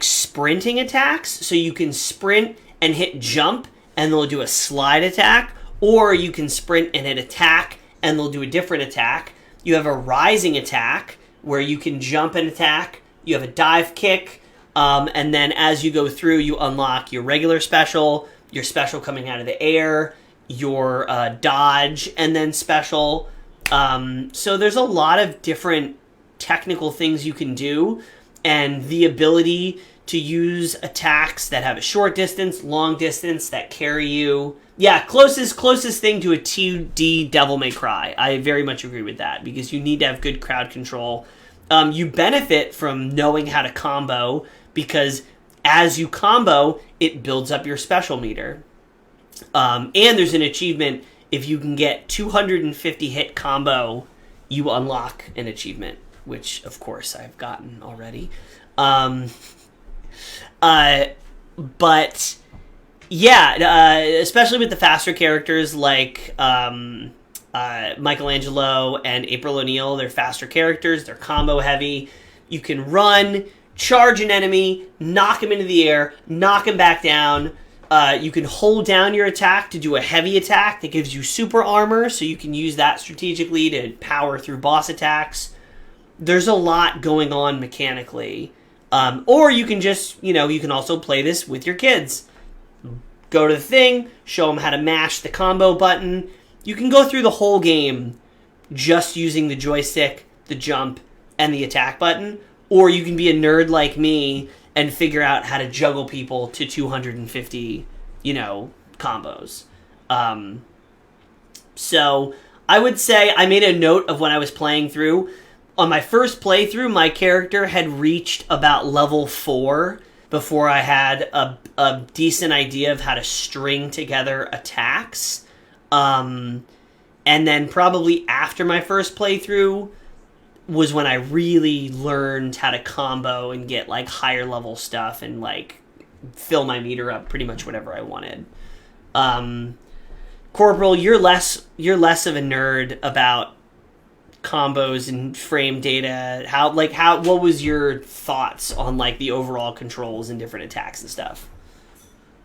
sprinting attacks, so you can sprint and hit jump, and they'll do a slide attack, or you can sprint and hit attack, and they'll do a different attack. You have a rising attack where you can jump and attack. You have a dive kick. And then as you go through, you unlock your regular special, your special coming out of the air, your dodge, and then special. So there's a lot of different technical things you can do, and the ability to use attacks that have a short distance, long distance, that carry you. Yeah, closest thing to a 2D Devil May Cry. I very much agree with that, because you need to have good crowd control. You benefit from knowing how to combo, because as you combo, it builds up your special meter. And there's an achievement, if you can get 250 hit combo, you unlock an achievement, which, of course, I've gotten already. But, yeah, especially with the faster characters like Michelangelo and April O'Neil, they're faster characters, they're combo heavy. You can run, charge an enemy, knock him into the air, knock him back down. You can hold down your attack to do a heavy attack that gives you super armor, so you can use that strategically to power through boss attacks. There's a lot going on mechanically. Or you can just, you can also play this with your kids. Go to the thing, show them how to mash the combo button. You can go through the whole game just using the joystick, the jump, and the attack button. Or you can be a nerd like me and figure out how to juggle people to 250, combos. So I would say I made a note of when I was playing through. On my first playthrough, my character had reached about level 4 before I had a decent idea of how to string together attacks. And then probably after my first playthrough was when I really learned how to combo and get higher level stuff and fill my meter up pretty much whatever I wanted. Corporal, you're less of a nerd about combos and frame data. What was your thoughts on the overall controls and different attacks and stuff?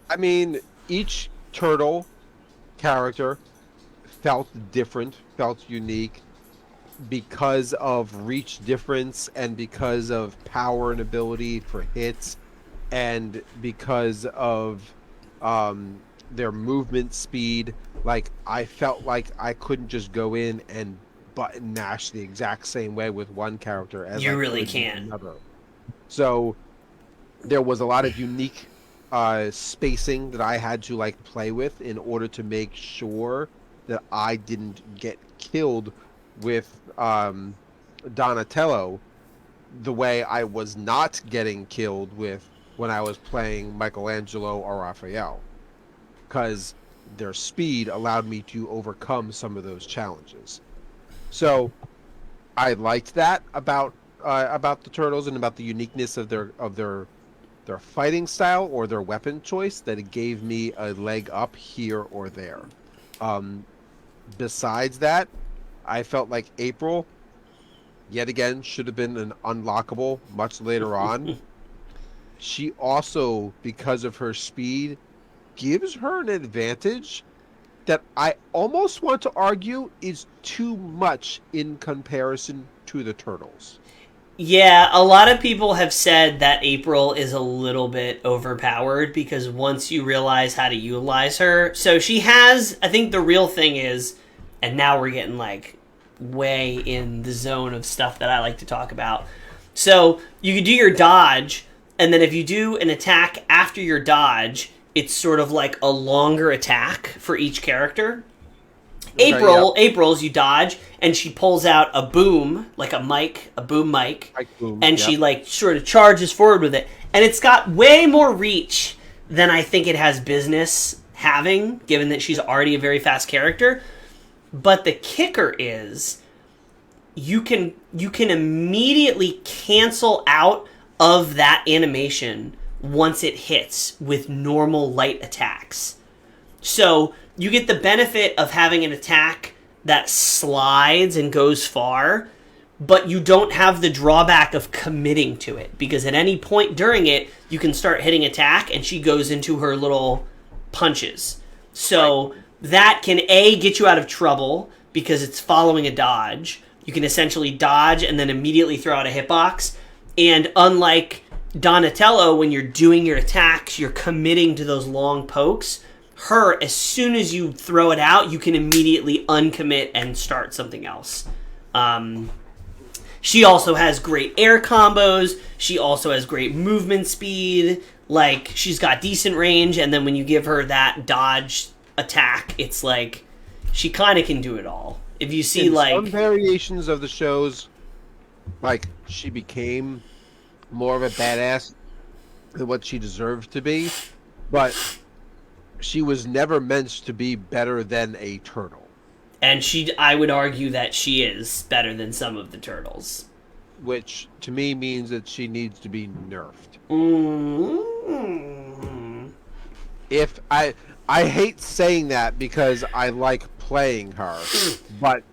I mean, each turtle character felt different, felt unique, because of reach difference and because of power and ability for hits and because of their movement speed. I felt like I couldn't just go in and button mash the exact same way with one character as you I really could can. with another. So there was a lot of unique spacing that I had to play with in order to make sure that I didn't get killed with Donatello the way I was not getting killed with when I was playing Michelangelo or Raphael, because their speed allowed me to overcome some of those challenges. So I liked that about the turtles and about the uniqueness of their fighting style or their weapon choice, that it gave me a leg up here or there. Besides that, I felt like April, yet again, should have been an unlockable much later on. She also, because of her speed, gives her an advantage that I almost want to argue is too much in comparison to the turtles. Yeah, a lot of people have said that April is a little bit overpowered because once you realize how to utilize her, so she has, I think the real thing is, and now we're getting way in the zone of stuff that I like to talk about. So you can do your dodge, and then if you do an attack after your dodge, it's sort of a longer attack for each character. Okay, April's you dodge, and she pulls out a boom, a boom mic, and she sort of charges forward with it. And it's got way more reach than I think it has business having, given that she's already a very fast character. But the kicker is you can immediately cancel out of that animation once it hits with normal light attacks. So you get the benefit of having an attack that slides and goes far, but you don't have the drawback of committing to it, because at any point during it, you can start hitting attack and she goes into her little punches. So that can get you out of trouble because it's following a dodge. You can essentially dodge and then immediately throw out a hitbox. And unlike Donatello, when you're doing your attacks, you're committing to those long pokes. Her, as soon as you throw it out, you can immediately uncommit and start something else. She also has great air combos. She also has great movement speed. She's got decent range, and then when you give her that dodge attack, it's she kind of can do it all. If you see some variations of the shows, she became more of a badass than what she deserved to be, but she was never meant to be better than a turtle. And I would argue that she is better than some of the turtles. Which, to me, means that she needs to be nerfed. Mm-hmm. I hate saying that because I like playing her, but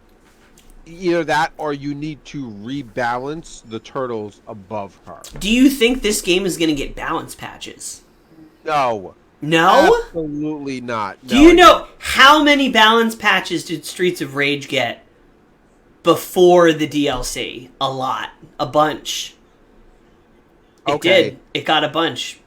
either that or you need to rebalance the turtles above her. Do you think this game is going to get balance patches? No. No? Absolutely not. Do you know how many balance patches did Streets of Rage get before the DLC? A lot. A bunch. It did. It got a bunch.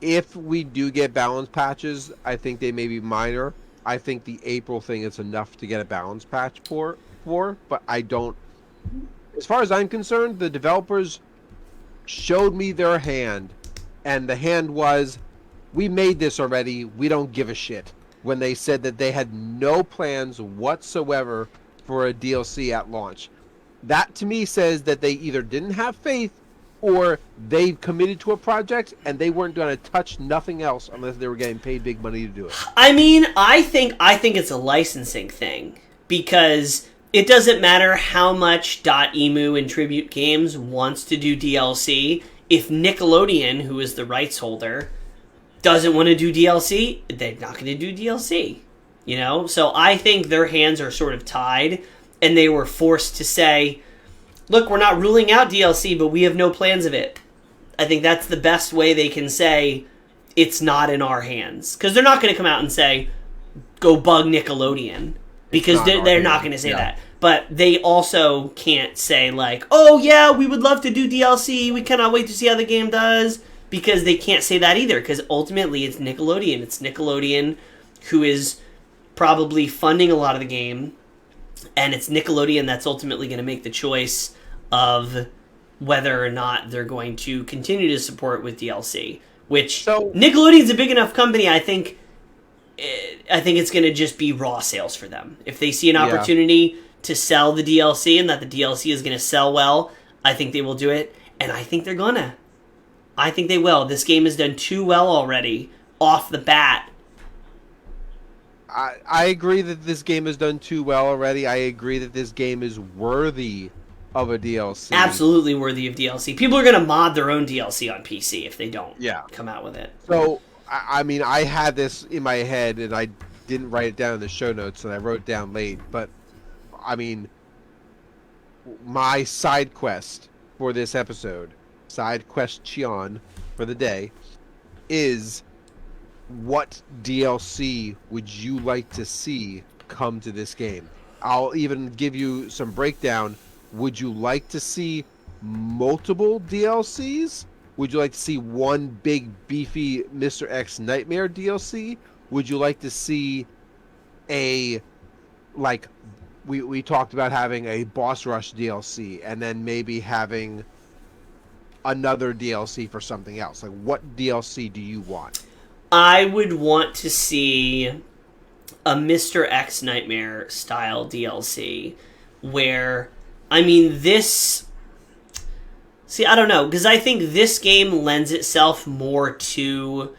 If we do get balance patches, I think they may be minor. I think the April thing is enough to get a balance patch for, but I don't... As far as I'm concerned, the developers showed me their hand, and the hand was, we made this already, we don't give a shit. When they said that they had no plans whatsoever for a DLC at launch. That to me says that they either didn't have faith or they committed to a project and they weren't going to touch nothing else unless they were getting paid big money to do it. I mean, I think it's a licensing thing because it doesn't matter how much .emu and Tribute Games wants to do DLC. If Nickelodeon, who is the rights holder, doesn't want to do DLC, they're not going to do DLC. You know? So I think their hands are sort of tied and they were forced to say, look, we're not ruling out DLC, but we have no plans of it. I think that's the best way they can say it's not in our hands. Because they're not going to come out and say, go bug Nickelodeon. Because they're not going to say that. But they also can't say, like, oh, yeah, we would love to do DLC. We cannot wait to see how the game does. Because they can't say that either. Because ultimately, it's Nickelodeon. It's Nickelodeon who is probably funding a lot of the game. And it's Nickelodeon that's ultimately going to make the choice of whether or not they're going to continue to support with DLC. Which, Nickelodeon's a big enough company, I think it's going to just be raw sales for them. If they see an opportunity to sell the DLC and that the DLC is going to sell well, I think they will do it. And I think they're going to. I think they will. This game has done too well already off the bat. I agree that this game has done too well already. I agree that this game is worthy of a DLC. Absolutely worthy of DLC. People are going to mod their own DLC on PC if they don't come out with it. So, I mean, I had this in my head and I didn't write it down in the show notes and I wrote it down late. But, I mean, my side quest for this episode, side question for the day, is... what DLC would you like to see come to this game? I'll even give you some breakdown. Would you like to see multiple DLCs? Would you like to see one big beefy Mr. X Nightmare DLC? Would you like to see a, like, we talked about having a Boss Rush DLC and then maybe having another DLC for something else? Like, what DLC do you want? I would want to see a Mr. X Nightmare style DLC where, I mean, this... See, I don't know, because I think this game lends itself more to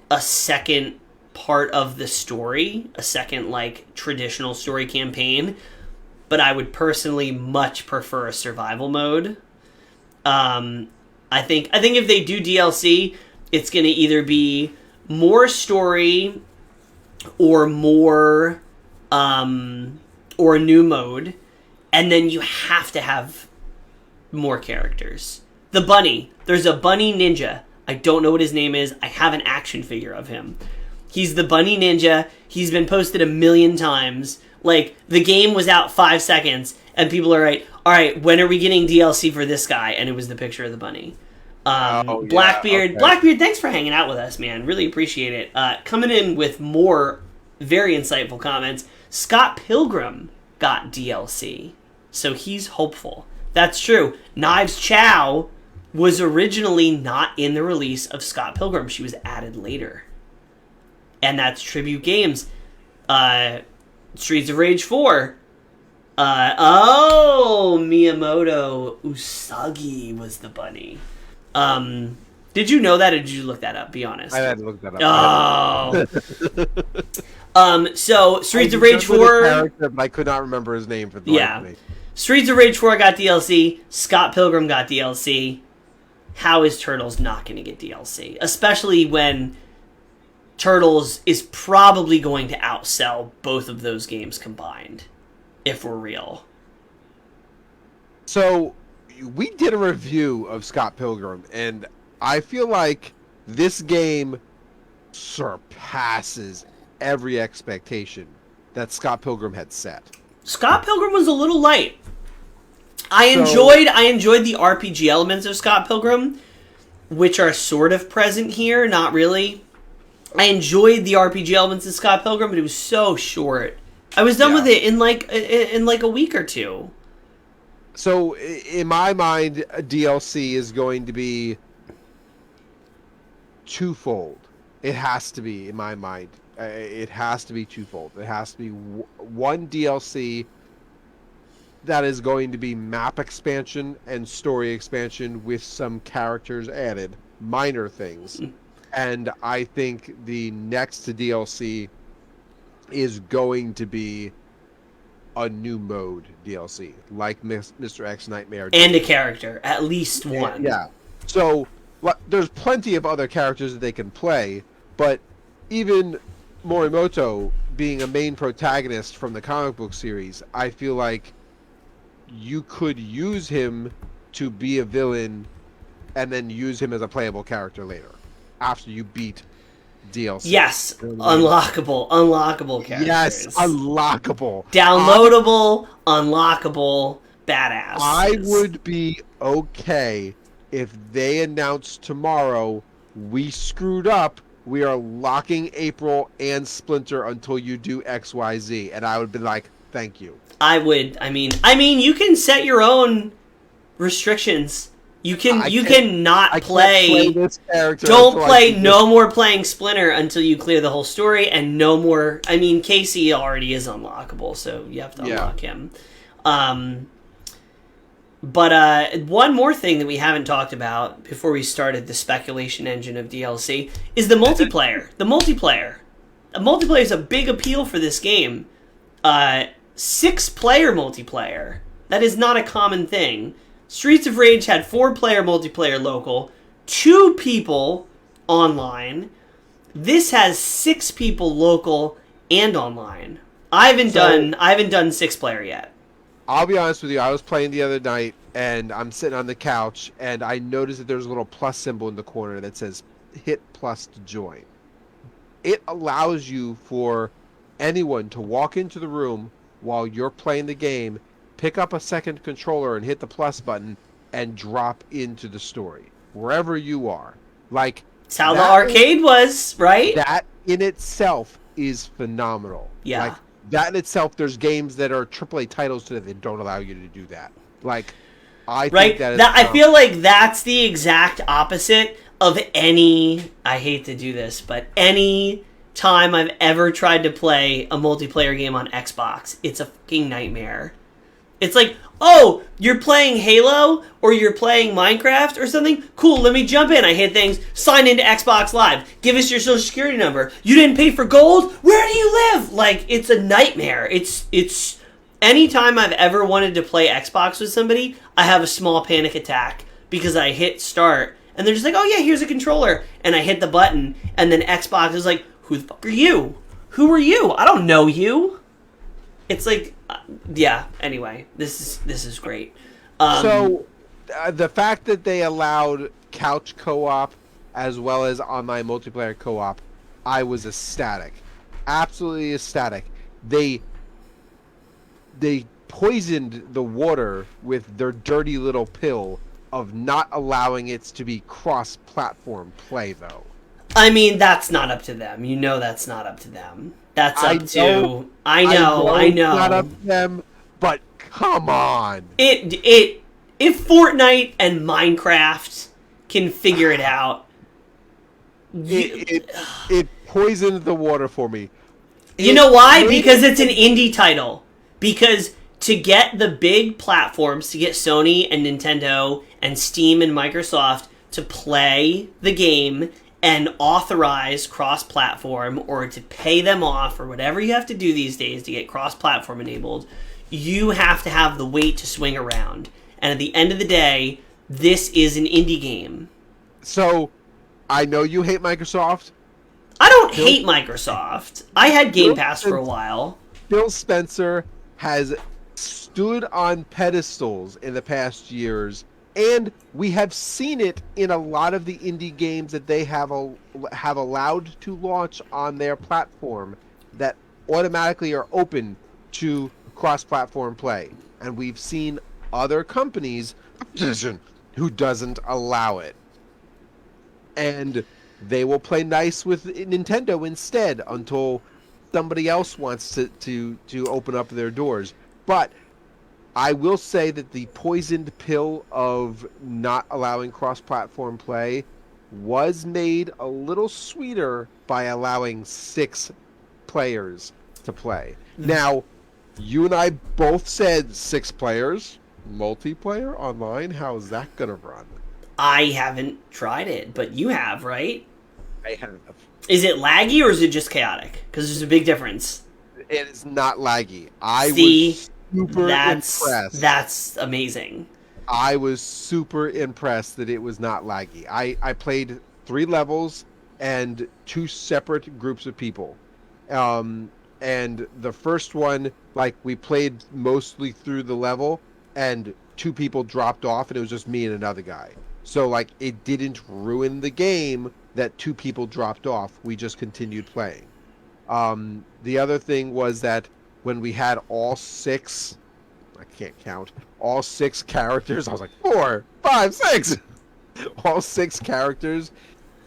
a second part of the story, a second, like, traditional story campaign, but I would personally much prefer a survival mode. I think if they do DLC, it's going to either be more story or more or a new mode, and then you have to have more characters. The bunny, there's a bunny ninja. I don't know what his name is. I have an action figure of him. He's the bunny ninja. He's been posted 1 million times. Like, the game was out 5 seconds and people are like, all right, when are we getting DLC for this guy? And it was the picture of the bunny. Blackbeard, thanks for hanging out with us, man. Really appreciate it. Coming in with more very insightful comments. Scott Pilgrim got DLC, so he's hopeful. That's true. Knives Chow was originally not in the release of Scott Pilgrim. She was added later. And that's Tribute Games. Streets of Rage 4. Miyamoto Usagi was the bunny. Did you know that, or did you look that up? Be honest. I had to look that up. So Streets of Rage 4. Character, but I could not remember his name for the life of me. Streets of Rage 4 got DLC. Scott Pilgrim got DLC. How is Turtles not going to get DLC? Especially when Turtles is probably going to outsell both of those games combined. If we're real. So we did a review of Scott Pilgrim, and I feel like this game surpasses every expectation that Scott Pilgrim had set. Scott Pilgrim was a little light. I enjoyed the RPG elements of Scott Pilgrim, which are sort of present here, not really. I enjoyed the RPG elements of Scott Pilgrim, but it was so short. I was done with it in like a week or two. So in my mind, a DLC is going to be twofold. It has to be, in my mind. It has to be twofold. It has to be one DLC that is going to be map expansion and story expansion with some characters added, minor things. And I think the next DLC is going to be a new mode DLC, like Mr. X Nightmare. And a character, at least one. Yeah. So there's plenty of other characters that they can play, but even Morimoto being a main protagonist from the comic book series, I feel like you could use him to be a villain and then use him as a playable character later after you beat DLC. Yes, unlockable characters. Yes, unlockable. Downloadable, unlockable, badass. I would be okay if they announced tomorrow, we screwed up, we are locking April and Splinter until you do XYZ, and I would be like, thank you. I mean, you can set your own restrictions. You can not play this character. Don't play no more playing Splinter until you clear the whole story, and no more. I mean, Casey already is unlockable, so you have to unlock him. But one more thing that we haven't talked about before we started the speculation engine of DLC is the multiplayer. The multiplayer is a big appeal for this game. 6-player multiplayer. That is not a common thing. Streets of Rage had 4-player multiplayer local, 2 people online. This has 6 people local and online. I haven't done 6-player yet. I'll be honest with you, I was playing the other night and I'm sitting on the couch and I noticed that there's a little plus symbol in the corner that says hit plus to join. It allows you for anyone to walk into the room while you're playing the game, pick up a second controller and hit the plus button and drop into the story wherever you are. Like, it's how the arcade was, right? That in itself is phenomenal. Yeah. Like, that in itself, there's games that are AAA titles today that don't allow you to do that. Like, I think that is I feel like that's the exact opposite of any, I hate to do this, but any time I've ever tried to play a multiplayer game on Xbox, it's a fucking nightmare. It's like, oh, you're playing Halo or you're playing Minecraft or something? Cool, let me jump in. I hit things, sign into Xbox Live, give us your social security number. You didn't pay for gold? Where do you live? Like, it's a nightmare. It's anytime I've ever wanted to play Xbox with somebody, I have a small panic attack because I hit start and they're just like, oh yeah, here's a controller. And I hit the button and then Xbox is like, who the fuck are you? Who are you? I don't know you. It's like, yeah. Anyway, this is great. So, the fact that they allowed couch co-op as well as online multiplayer co-op, I was ecstatic, absolutely ecstatic. They poisoned the water with their dirty little pill of not allowing it to be cross-platform play, though. I mean, that's not up to them. You know that's not up to them. That's up to... I know. It's not up to them, but come on. If Fortnite and Minecraft can figure it out... It poisoned the water for me. You know why? Because it's an indie title. Because to get the big platforms, to get Sony and Nintendo and Steam and Microsoft to play the game and authorize cross-platform or to pay them off or whatever you have to do these days to get cross-platform enabled, you have to have the weight to swing around. And at the end of the day, this is an indie game. So, I know you hate Microsoft. I don't hate Microsoft. I had Game Pass for a while. Phil Spencer has stood on pedestals in the past years, and we have seen it in a lot of the indie games that they have allowed to launch on their platform that automatically are open to cross-platform play. And we've seen other companies who doesn't allow it. And they will play nice with Nintendo instead until somebody else wants to open up their doors. But I will say that the poisoned pill of not allowing cross-platform play was made a little sweeter by allowing 6 players to play. Now, you and I both said 6 players, multiplayer online. How is that going to run? I haven't tried it, but you have, right? I have. Is it laggy or is it just chaotic? Because there's a big difference. It is not laggy. I was super impressed. That's amazing. I was super impressed that it was not laggy. I played 3 levels and 2 separate groups of people. And the first one, like, we played mostly through the level, and 2 people dropped off, and it was just me and another guy. So, like, it didn't ruin the game that 2 people dropped off. We just continued playing. The other thing was that when we had all 6, I can't count, all 6 characters, I was like, 4, 5, 6! All 6 characters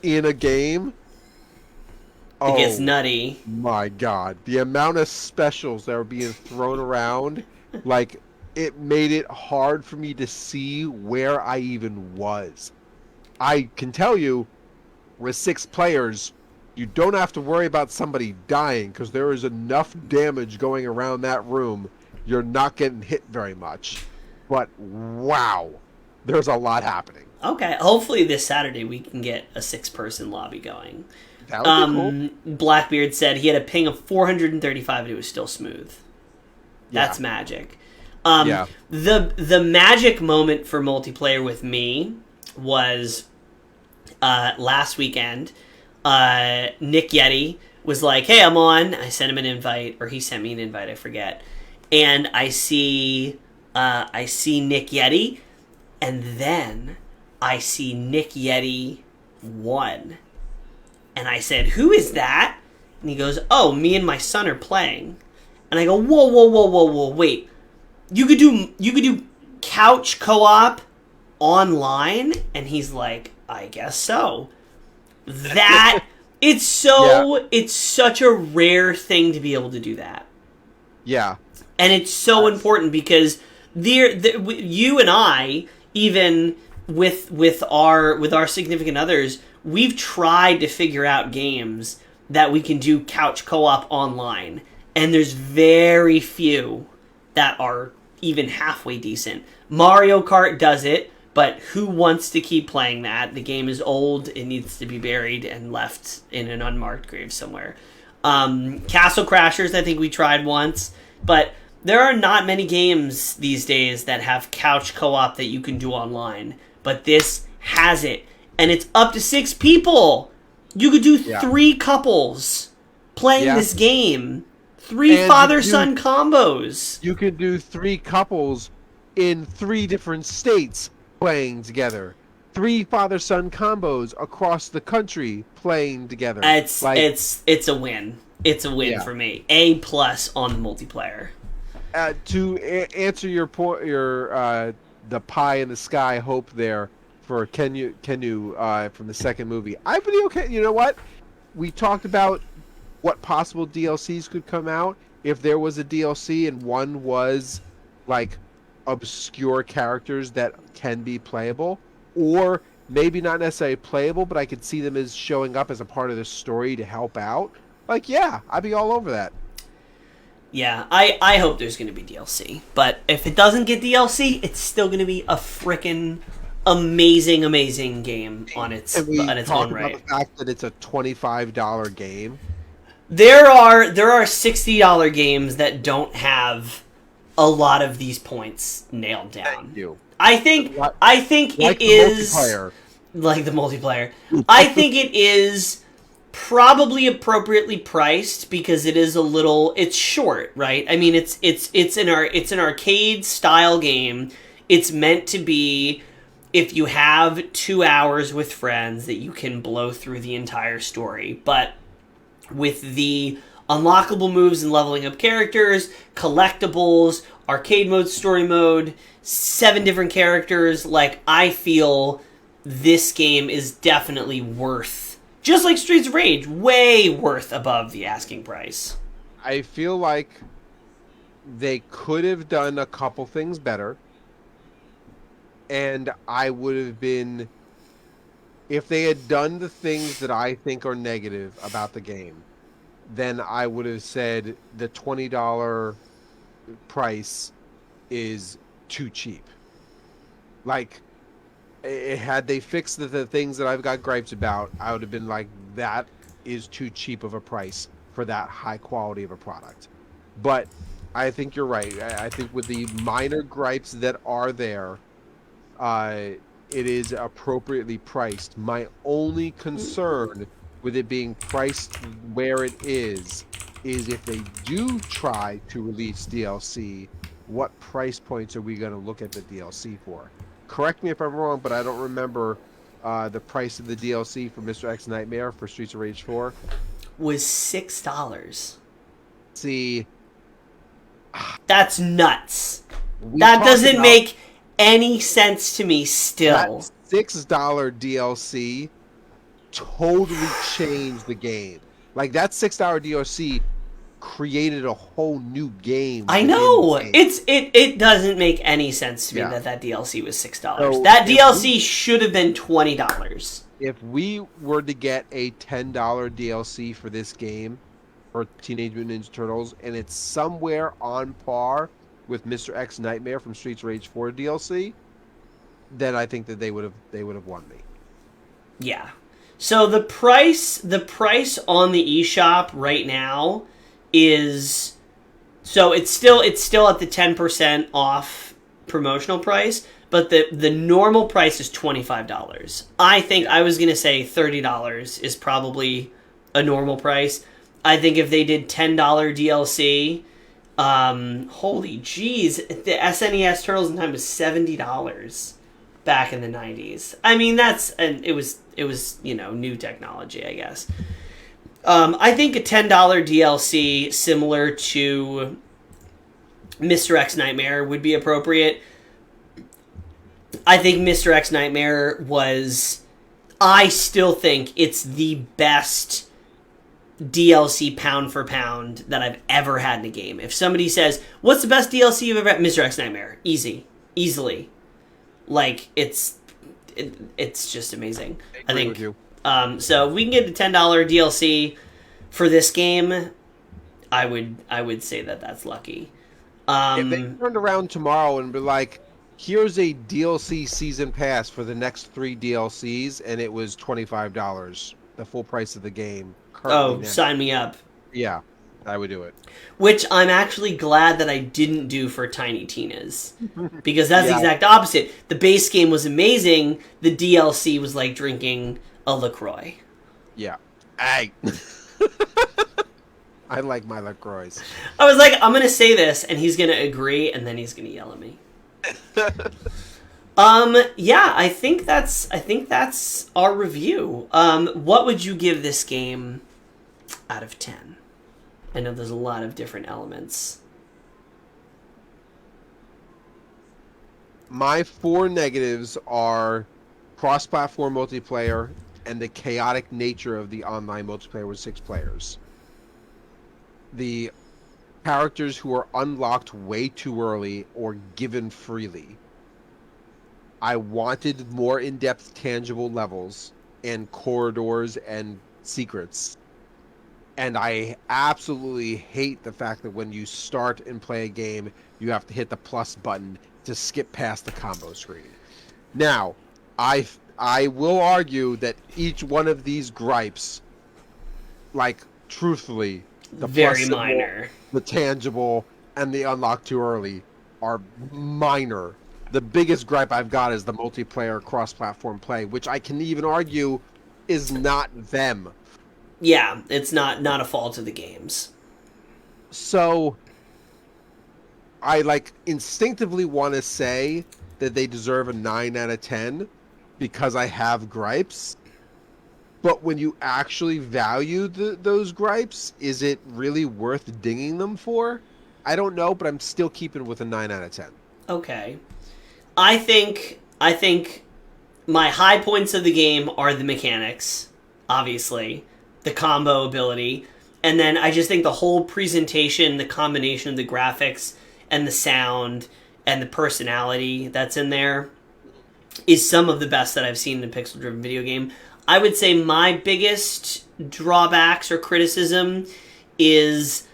in a game. It gets nutty. My God. The amount of specials that were being thrown around, like, it made it hard for me to see where I even was. I can tell you, with 6 players, you don't have to worry about somebody dying because there is enough damage going around that room. You're not getting hit very much. But wow, there's a lot happening. Okay, hopefully this Saturday we can get a 6-person lobby going. That would be cool. Blackbeard said he had a ping of 435 and it was still smooth. That's magic. The magic moment for multiplayer with me was last weekend. Nick Yeti was like, "Hey, I'm on." I sent him an invite, or he sent me an invite, I forget. And I see Nick Yeti, and then I see Nick Yeti 1. And I said, "Who is that?" And he goes, "Oh, me and my son are playing." And I go, "Whoa, wait. You could do couch co-op online?" And he's like, "I guess so." That it's such a rare thing to be able to do that. Yeah. And it's so important because you and I, even with our significant others, we've tried to figure out games that we can do couch co-op online, and there's very few that are even halfway decent. Mario Kart does it, but who wants to keep playing that? The game is old, it needs to be buried and left in an unmarked grave somewhere. Castle Crashers, I think we tried once, but there are not many games these days that have couch co-op that you can do online, but this has it. And it's up to 6 people. You could do 3 couples playing this game. 3 father-son combos. You could do 3 couples in 3 different states playing together. 3 father-son combos across the country playing together. It's a win. It's a win for me. A+ on the multiplayer. To answer your point, the pie in the sky hope there for Kenu from the second movie, I believe. Okay, you know what? We talked about what possible DLCs could come out if there was a DLC and one was like obscure characters that can be playable, or maybe not necessarily playable, but I could see them as showing up as a part of the story to help out. Like, yeah, I'd be all over that. Yeah, I hope there's going to be DLC. But if it doesn't get DLC, it's still going to be a frickin' amazing game on its own right. About the fact that it's a $25 game. There are $60 games that don't have a lot of these points nailed down. Thank you. I think like it is multiplayer. Like the multiplayer. I think it is probably appropriately priced because it is it's short, right? I mean, it's an arcade style game. It's meant to be, if you have 2 hours with friends, that you can blow through the entire story. But with the unlockable moves and leveling up characters, collectibles, arcade mode, story mode, 7 different characters, like, I feel this game is definitely worth, just like Streets of Rage, way worth above the asking price. I feel like they could have done a couple things better, and I would have been, if they had done the things that I think are negative about the game, then I would have said the $20 price is too cheap. Like, had they fixed the things that I've got gripes about, I would have been like, that is too cheap of a price for that high quality of a product. But I think you're right. I think with the minor gripes that are there, it is appropriately priced. My only concern with it being priced where it is if they do try to release DLC, what price points are we going to look at the DLC for? Correct me if I'm wrong, but I don't remember the price of the DLC for Mr. X Nightmare for Streets of Rage 4. Was $6. See, that's nuts. That doesn't make any sense to me still. That $6 DLC totally changed the game. Like, that $6 DLC created a whole new game. I know. It doesn't make any sense to me that DLC was $6. So that DLC should have been $20. If we were to get a $10 DLC for this game, for Teenage Mutant Ninja Turtles, and it's somewhere on par with Mr. X Nightmare from Streets of Rage 4 DLC, then I think that they would have won me. Yeah. So the price on the eShop right now is, so it's still at the 10% off promotional price, but the normal price is $25. I think I was gonna say $30 is probably a normal price. I think if they did $10 DLC, holy jeez, the SNES Turtles in Time was $70 back in the 90s. I mean, it was new technology, I guess. I think a $10 DLC similar to Mr. X Nightmare would be appropriate. I think Mr. X Nightmare I still think it's the best DLC pound for pound that I've ever had in a game. If somebody says, what's the best DLC you've ever had? Mr. X Nightmare. Easily. Like, it's just amazing. I think. With you. So if we can get a $10 DLC for this game, I would say that's lucky. If they turned around tomorrow and be like, here's a DLC season pass for the next 3 DLCs, and it was $25, the full price of the game. Sign me up. Yeah, I would do it. Which I'm actually glad that I didn't do for Tiny Tina's. Because that's the exact opposite. The base game was amazing. The DLC was like drinking a LaCroix. Yeah. I like my LaCroix. I was like, I'm going to say this, and he's going to agree, and then he's going to yell at me. Yeah, I think that's our review. What would you give this game out of 10? I know there's a lot of different elements. My 4 negatives are cross-platform multiplayer and the chaotic nature of the online multiplayer with 6 players. The characters who are unlocked way too early or given freely. I wanted more in-depth tangible levels and corridors and secrets. And I absolutely hate the fact that when you start and play a game, you have to hit the plus button to skip past the combo screen. Now, I will argue that each one of these gripes, like, truthfully, the very plus minor, symbol, the tangible, and the unlock too early are minor. The biggest gripe I've got is the multiplayer cross-platform play, which I can even argue is not them. Yeah, it's not a fault of the games. So I like instinctively want to say that they deserve a 9 out of 10 because I have gripes. But when you actually value those gripes, is it really worth dinging them for? I don't know, but I'm still keeping with a 9 out of 10. Okay. I think my high points of the game are the mechanics, obviously, the combo ability, and then I just think the whole presentation, the combination of the graphics and the sound and the personality that's in there is some of the best that I've seen in a pixel-driven video game. I would say my biggest drawbacks or criticism is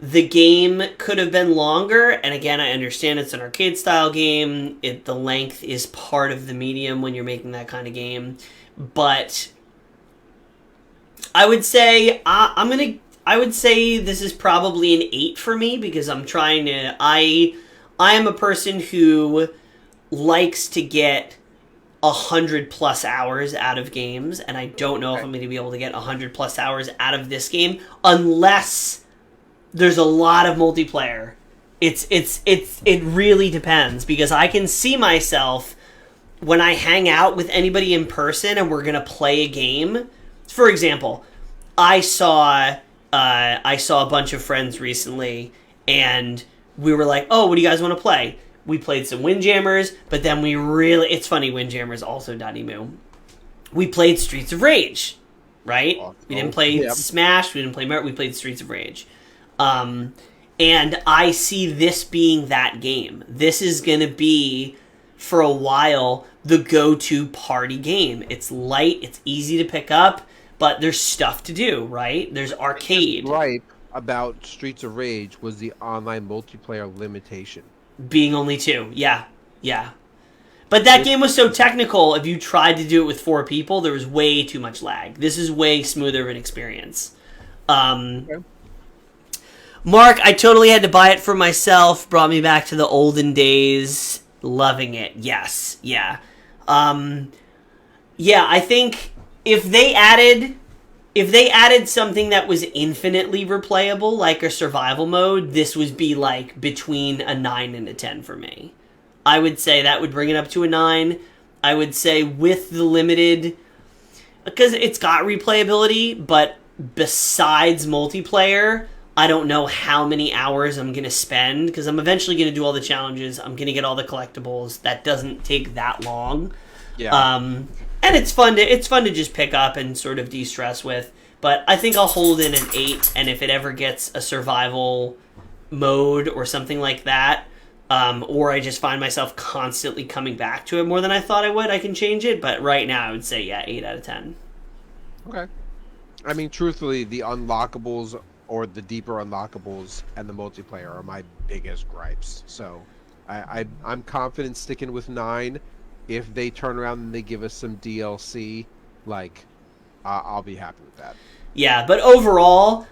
the game could have been longer, and again, I understand it's an arcade-style game. The length is part of the medium when you're making that kind of game, but I would say I would say this is probably an 8 for me because I'm trying to. I am a person who likes to get 100+ hours out of games, and I don't know if I'm going to be able to get 100+ hours out of this game unless there's a lot of multiplayer. It really depends because I can see myself when I hang out with anybody in person and we're going to play a game. For example, I saw a bunch of friends recently and we were like, "Oh, what do you guys want to play?" We played some Windjammers, but then it's funny, Windjammers also Danimu. We played Streets of Rage, right? We didn't play Smash, we didn't play Mario, we played Streets of Rage. And I see this being that game. This is going to be, for a while, the go-to party game. It's light, it's easy to pick up, but there's stuff to do, right? There's arcade. Right about Streets of Rage was the online multiplayer limitation. Being only 2, yeah. But that game was so technical, if you tried to do it with 4 people, there was way too much lag. This is way smoother of an experience. Okay. Mark, I totally had to buy it for myself, brought me back to the olden days, loving it, yes, yeah. I think if they added something that was infinitely replayable, like a survival mode, this would be like between a 9 and a 10 for me. I would say that would bring it up to a 9. I would say with the limited, because it's got replayability, but besides multiplayer, I don't know how many hours I'm going to spend, because I'm eventually going to do all the challenges. I'm going to get all the collectibles. That doesn't take that long. Yeah. And it's fun to just pick up and sort of de-stress with. But I think I'll hold in an 8, and if it ever gets a survival mode or something like that, or I just find myself constantly coming back to it more than I thought I would, I can change it. But right now, I would say, 8 out of 10. Okay. I mean, truthfully, the unlockables or the deeper unlockables and the multiplayer are my biggest gripes. So I'm confident sticking with 9. If they turn around and they give us some DLC, I'll be happy with that. Yeah, but overall,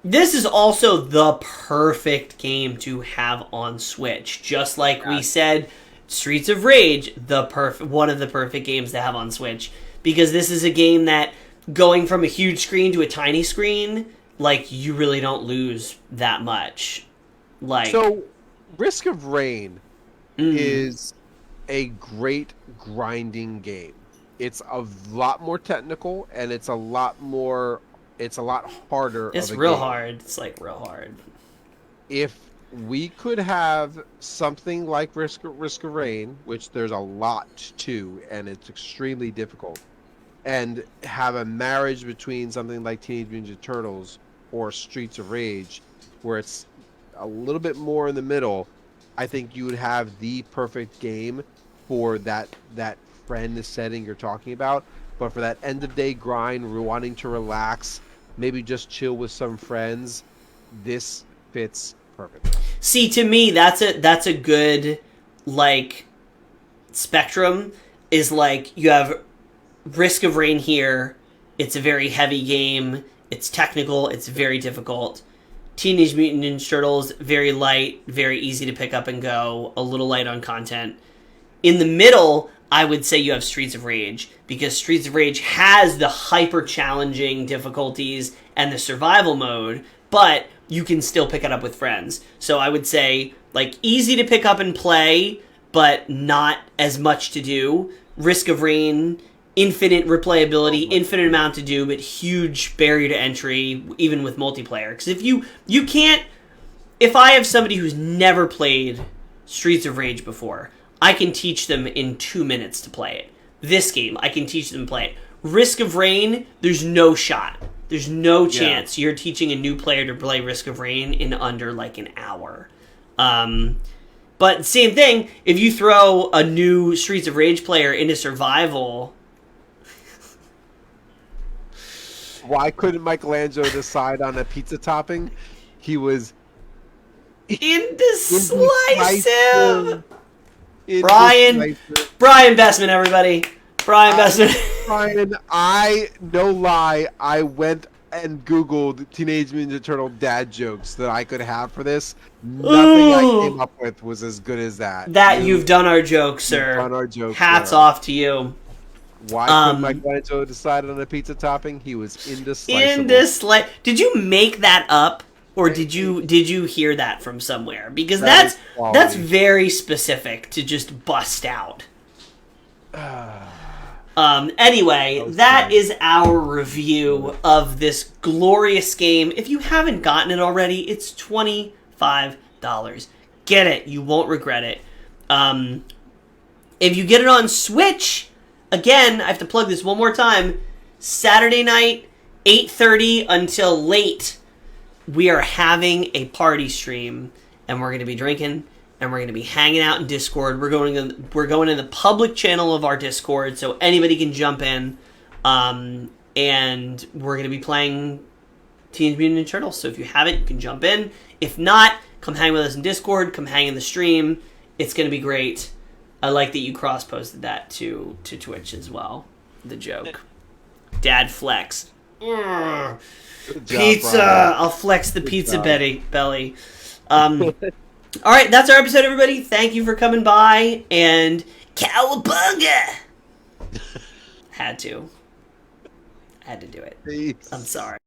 this is also the perfect game to have on Switch. Just like we said, Streets of Rage, one of the perfect games to have on Switch. Because this is a game that, going from a huge screen to a tiny screen, you really don't lose that much. So, Risk of Rain is a great grinding game. It's a lot more technical, and it's a lot harder. It's real hard. It's real hard. If we could have something like Risk of Rain, which there's a lot to, and it's extremely difficult, and have a marriage between something like Teenage Mutant Ninja Turtles or Streets of Rage, where it's a little bit more in the middle, I think you would have the perfect game for that friend setting you're talking about. But for that end of day grind, wanting to relax, maybe just chill with some friends, this fits perfectly. See, to me, that's a good spectrum. Is you have Risk of Rain here. It's a very heavy game. It's technical. It's very difficult. Teenage Mutant Ninja Turtles, very light, very easy to pick up and go. A little light on content. In the middle, I would say you have Streets of Rage, because Streets of Rage has the hyper challenging difficulties and the survival mode, but you can still pick it up with friends. So I would say, like, easy to pick up and play, but not as much to do. Risk of Rain, infinite replayability, infinite amount to do, but huge barrier to entry, even with multiplayer. Because if you can't... If I have somebody who's never played Streets of Rage before, I can teach them in 2 minutes to play it. This game, I can teach them to play it. Risk of Rain, there's no shot. There's no chance you're teaching a new player to play Risk of Rain in under, like, an hour. But same thing, if you throw a new Streets of Rage player into survival... Why couldn't Michelangelo decide on a pizza topping? He was... Indecisive! Brian Bestman, everybody. Brian Bestman. Brian, no lie, I went and Googled Teenage Mutant Ninja Turtle dad jokes that I could have for this. Nothing I came up with was as good as that. You've done our joke, sir. Done our joke, Hats sir. off to you. Why couldn't Michelangelo decide on a pizza topping? He was indecisive. Did you make that up? Or did you hear that from somewhere? Because that's very specific to just bust out. Anyway, that is our review of this glorious game. If you haven't gotten it already, it's $25. Get it. You won't regret it. If you get it on Switch, again, I have to plug this one more time. Saturday night, 8:30 until late. We are having a party stream, and we're going to be drinking, and we're going to be hanging out in Discord. We're going in the public channel of our Discord, so anybody can jump in, and we're going to be playing Teenage Mutant Ninja Turtles. So if you have it, you can jump in. If not, come hang with us in Discord. Come hang in the stream. It's going to be great. I like that you cross-posted that to Twitch as well. The joke. Dad flex. Job, pizza! Brian. I'll flex the pizza belly. All right, that's our episode, everybody. Thank you for coming by, and cowabunga! Had to do it. Peace. I'm sorry.